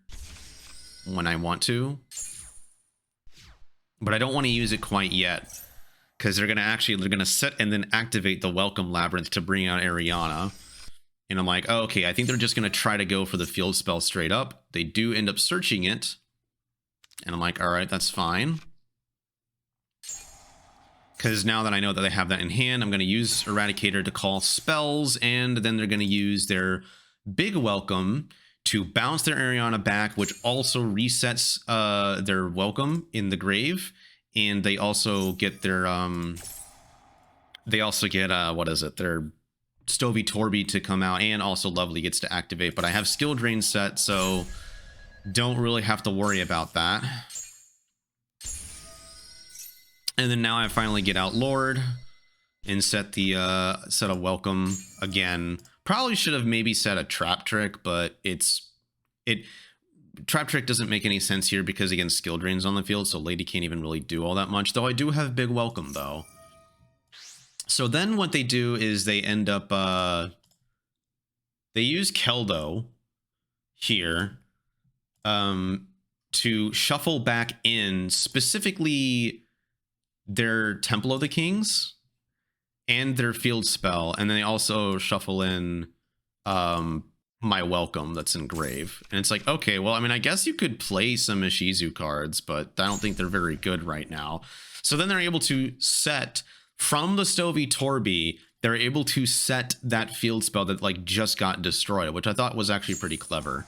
when I want to. But I don't want to use it quite yet, because they're gonna set and then activate the Welcome Labrynth to bring out Ariana. And I'm like, oh, okay, I think they're just going to try to go for the field spell straight up. They do end up searching it. And I'm like, all right, that's fine. Because now that I know that they have that in hand, I'm going to use Eradicator to call spells, and then they're going to use their Big Welcome to bounce their Ariana back, which also resets their Welcome in the grave. And they also get their what is it? Their Stovey Torby to come out, and also Lovely gets to activate. But I have Skill Drain set, so don't really have to worry about that. And then now I finally get out Lord and set the set a Welcome again. Probably should have maybe set a Traptrix, but Traptrix doesn't make any sense here because against skill drains on the field, so Lady can't even really do all that much. Though I do have Big Welcome though. So then what they do is they end up they use Keldo here to shuffle back in specifically their Temple of the Kings and their field spell, and then they also shuffle in my Welcome that's in grave. And it's like, okay, well, I mean, I guess you could play some Ishizu cards, but I don't think they're very good right now. So then they're able to set from the Stovey Torby, they're able to set that field spell that like just got destroyed, which I thought was actually pretty clever.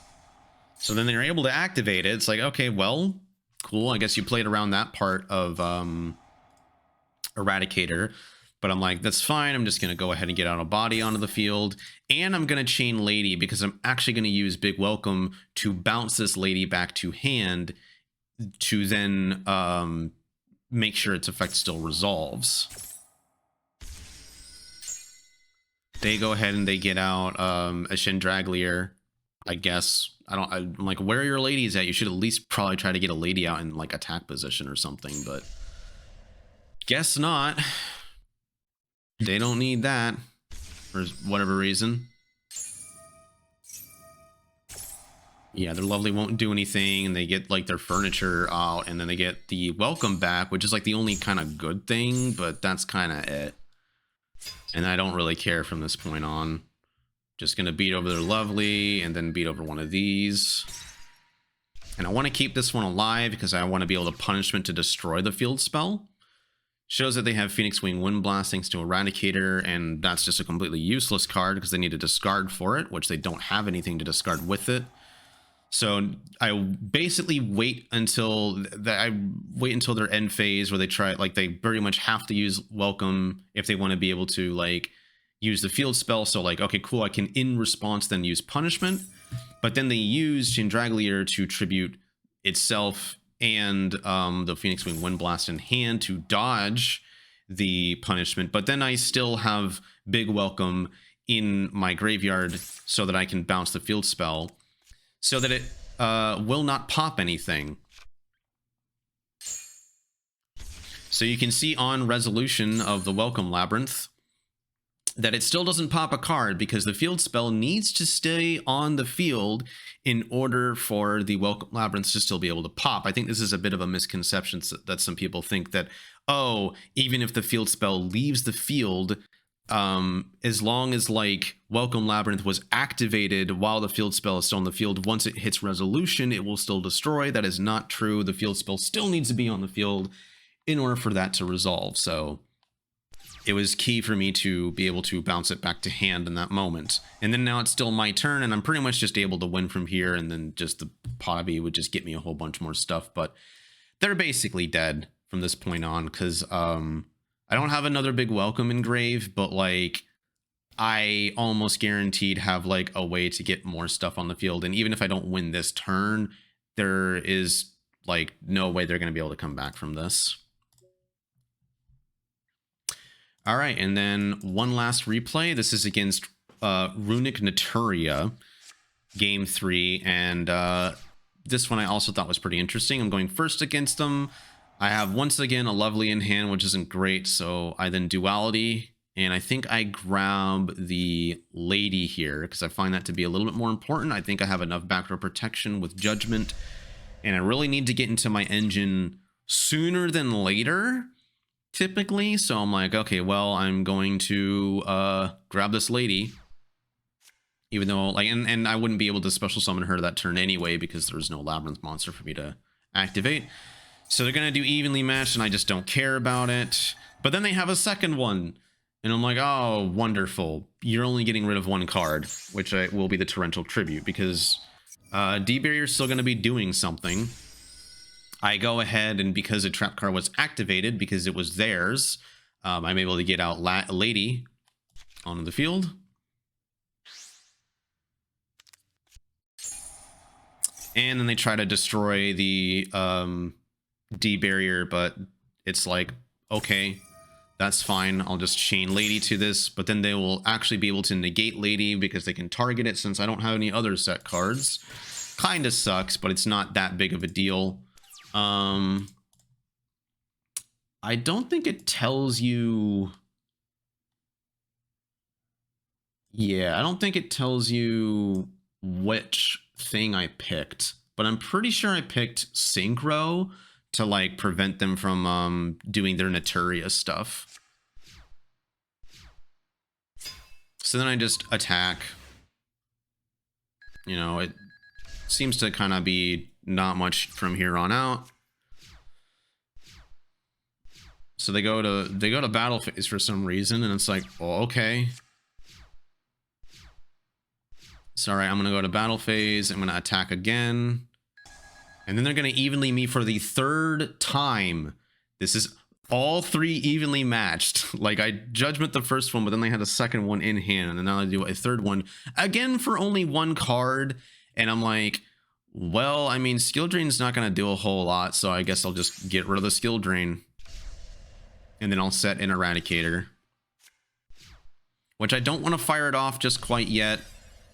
So then they're able to activate it. It's like, okay, well, cool. I guess you played around that part of Eradicator, but I'm like, that's fine. I'm just going to go ahead and get out a body onto the field, and I'm going to chain Lady because I'm actually going to use Big Welcome to bounce this Lady back to hand to then make sure its effect still resolves. They go ahead and they get out a Chandraglier, I guess. I'm like, where are your ladies at? You should at least probably try to get a lady out in like attack position or something, but guess not. They don't need that for whatever reason. Yeah, their Lovely won't do anything, and they get like their furniture out, and then they get the Welcome back, which is like the only kind of good thing, but that's kind of it. And I don't really care from this point on. Just gonna beat over their Lovely, and then beat over one of these. And I want to keep this one alive because I want to be able to punishment to destroy the field spell. Shows that they have Phoenix Wing Wind Blast thanks to Eradicator, and that's just a completely useless card because they need to discard for it, which they don't have anything to discard with it. So I basically wait until their end phase where they try, like, they very much have to use Welcome if they want to be able to like use the field spell. So like, okay, cool, I can in response then use punishment, but then they use Chandraglier to tribute itself and the Phoenix Wing Wind Blast in hand to dodge the punishment. But then I still have Big Welcome in my graveyard so that I can bounce the field spell so that it will not pop anything. So you can see on resolution of the Welcome Labrynth that it still doesn't pop a card because the field spell needs to stay on the field in order for the Welcome Labrynth to still be able to pop. I think this is a bit of a misconception that some people think that, oh, even if the field spell leaves the field, as long as like Welcome Labrynth was activated while the field spell is still on the field, once it hits resolution, it will still destroy. That is not true. The field spell still needs to be on the field in order for that to resolve. So it was key for me to be able to bounce it back to hand in that moment. And then now it's still my turn, and I'm pretty much just able to win from here, and then just the Pottery would just get me a whole bunch more stuff. But they're basically dead from this point on, because I don't have another Big Welcome in grave, but like I almost guaranteed have like a way to get more stuff on the field. And even if I don't win this turn, there is like no way they're going to be able to come back from this. All right, and then one last replay. This is against Runick Naturia, game 3, and this one I also thought was pretty interesting. I'm going first against them. I have once again a Lovely in hand, which isn't great, so I then duality, and I think I grab the Lady here because I find that to be a little bit more important. I think I have enough backdoor protection with Judgment, and I really need to get into my engine sooner than later, typically. So I'm like, okay, well, I'm going to grab this Lady, even though like, and I wouldn't be able to special summon her that turn anyway because there's no Labrynth monster for me to activate. So they're gonna do evenly matched, and I just don't care about it. But then they have a second one. And I'm like, oh, wonderful. You're only getting rid of one card, which will be the Torrential Tribute, because D-Barrier is still going to be doing something. I go ahead, and because a trap card was activated, because it was theirs, I'm able to get out Lady onto the field. And then they try to destroy the D-Barrier, but it's like, okay, that's fine. I'll just chain Lady to this, but then they will actually be able to negate Lady because they can target it since I don't have any other set cards. Kinda sucks, but it's not that big of a deal. I don't think it tells you... Yeah, I don't think it tells you which thing I picked, but I'm pretty sure I picked Synchro to like prevent them from doing their Naturia stuff. So then I just attack. You know, it seems to kind of be not much from here on out. So they go to battle phase for some reason, and it's like, oh, okay. Sorry, I'm gonna go to battle phase. I'm gonna attack again. And then they're going to evenly me for the third time. This is all three evenly matched. Like, I judgment the first one, but then they had a second one in hand. And now they do a third one. Again, for only one card. And I'm like, well, I mean, Skill Drain's not going to do a whole lot. So I guess I'll just get rid of the Skill Drain. And then I'll set an Eradicator. Which I don't want to fire it off just quite yet.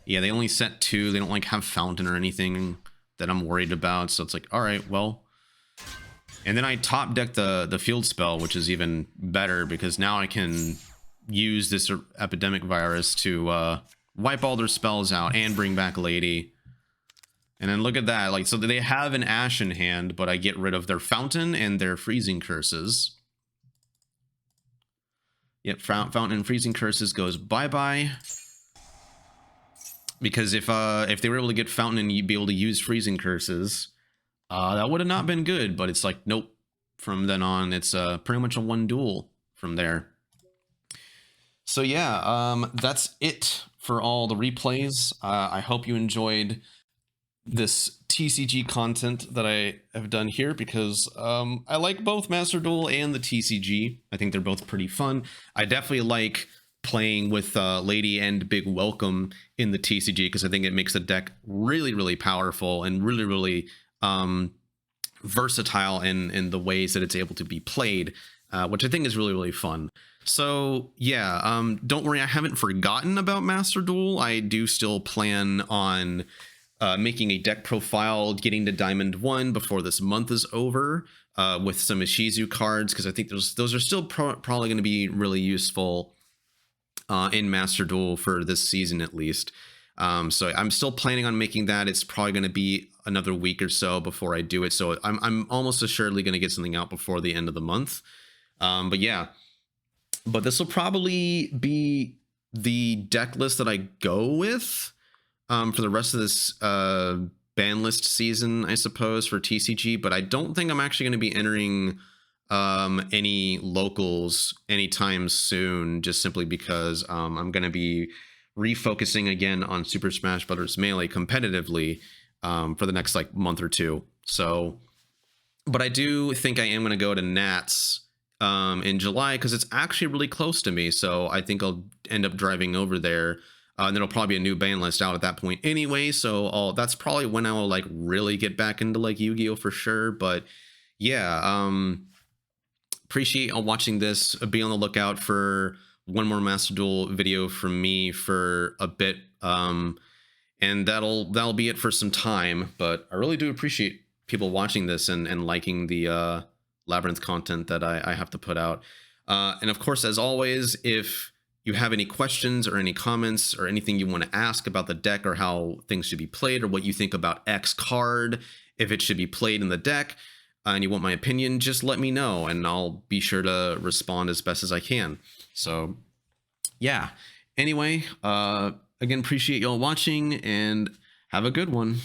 Yeah, they only set 2. They don't, like, have Fountain or anything that I'm worried about, so it's like, all right, well. And then I top deck the field spell, which is even better because now I can use this epidemic virus to wipe all their spells out and bring back Lady. And then look at that, like, so they have an Ash in hand, but I get rid of their Fountain and their Freezing Curses. Yep, Fountain and Freezing Curses goes bye-bye. Because if they were able to get Fountain and you'd be able to use Freezing Curses, that would have not been good. But it's like, nope. From then on, it's pretty much a one duel from there. So yeah, that's it for all the replays. I hope you enjoyed this TCG content that I have done here because I like both Master Duel and the TCG. I think they're both pretty fun. I definitely like playing with Lady and Big Welcome in the TCG because I think it makes the deck really, really powerful and really, really versatile in the ways that it's able to be played, which I think is really, really fun. So yeah, don't worry, I haven't forgotten about Master Duel. I do still plan on making a deck profile, getting to Diamond 1 before this month is over, with some Ishizu cards, because I think those are still probably going to be really useful in Master Duel for this season at least. So I'm still planning on making that. It's probably going to be another week or so before I do it. So I'm almost assuredly going to get something out before the end of the month. But yeah, but this will probably be the deck list that I go with for the rest of this ban list season, I suppose, for TCG. But I don't think I'm actually going to be entering any locals anytime soon, just simply because I'm going to be refocusing again on Super Smash Bros. Melee competitively for the next like month or two. So, but I do think I am going to go to Nats in July because it's actually really close to me. So I think I'll end up driving over there. And there'll probably be a new ban list out at that point anyway. So that's probably when I will like really get back into like Yu-Gi-Oh for sure. But yeah, appreciate watching this. Be on the lookout for one more Master Duel video from me for a bit, and that'll be it for some time. But I really do appreciate people watching this and liking the Labrynth content that I have to put out. And of course, as always, if you have any questions or any comments or anything you want to ask about the deck or how things should be played or what you think about X card, if it should be played in the deck, and you want my opinion, just let me know and I'll be sure to respond as best as I can. So yeah, anyway, again, appreciate y'all watching and have a good one.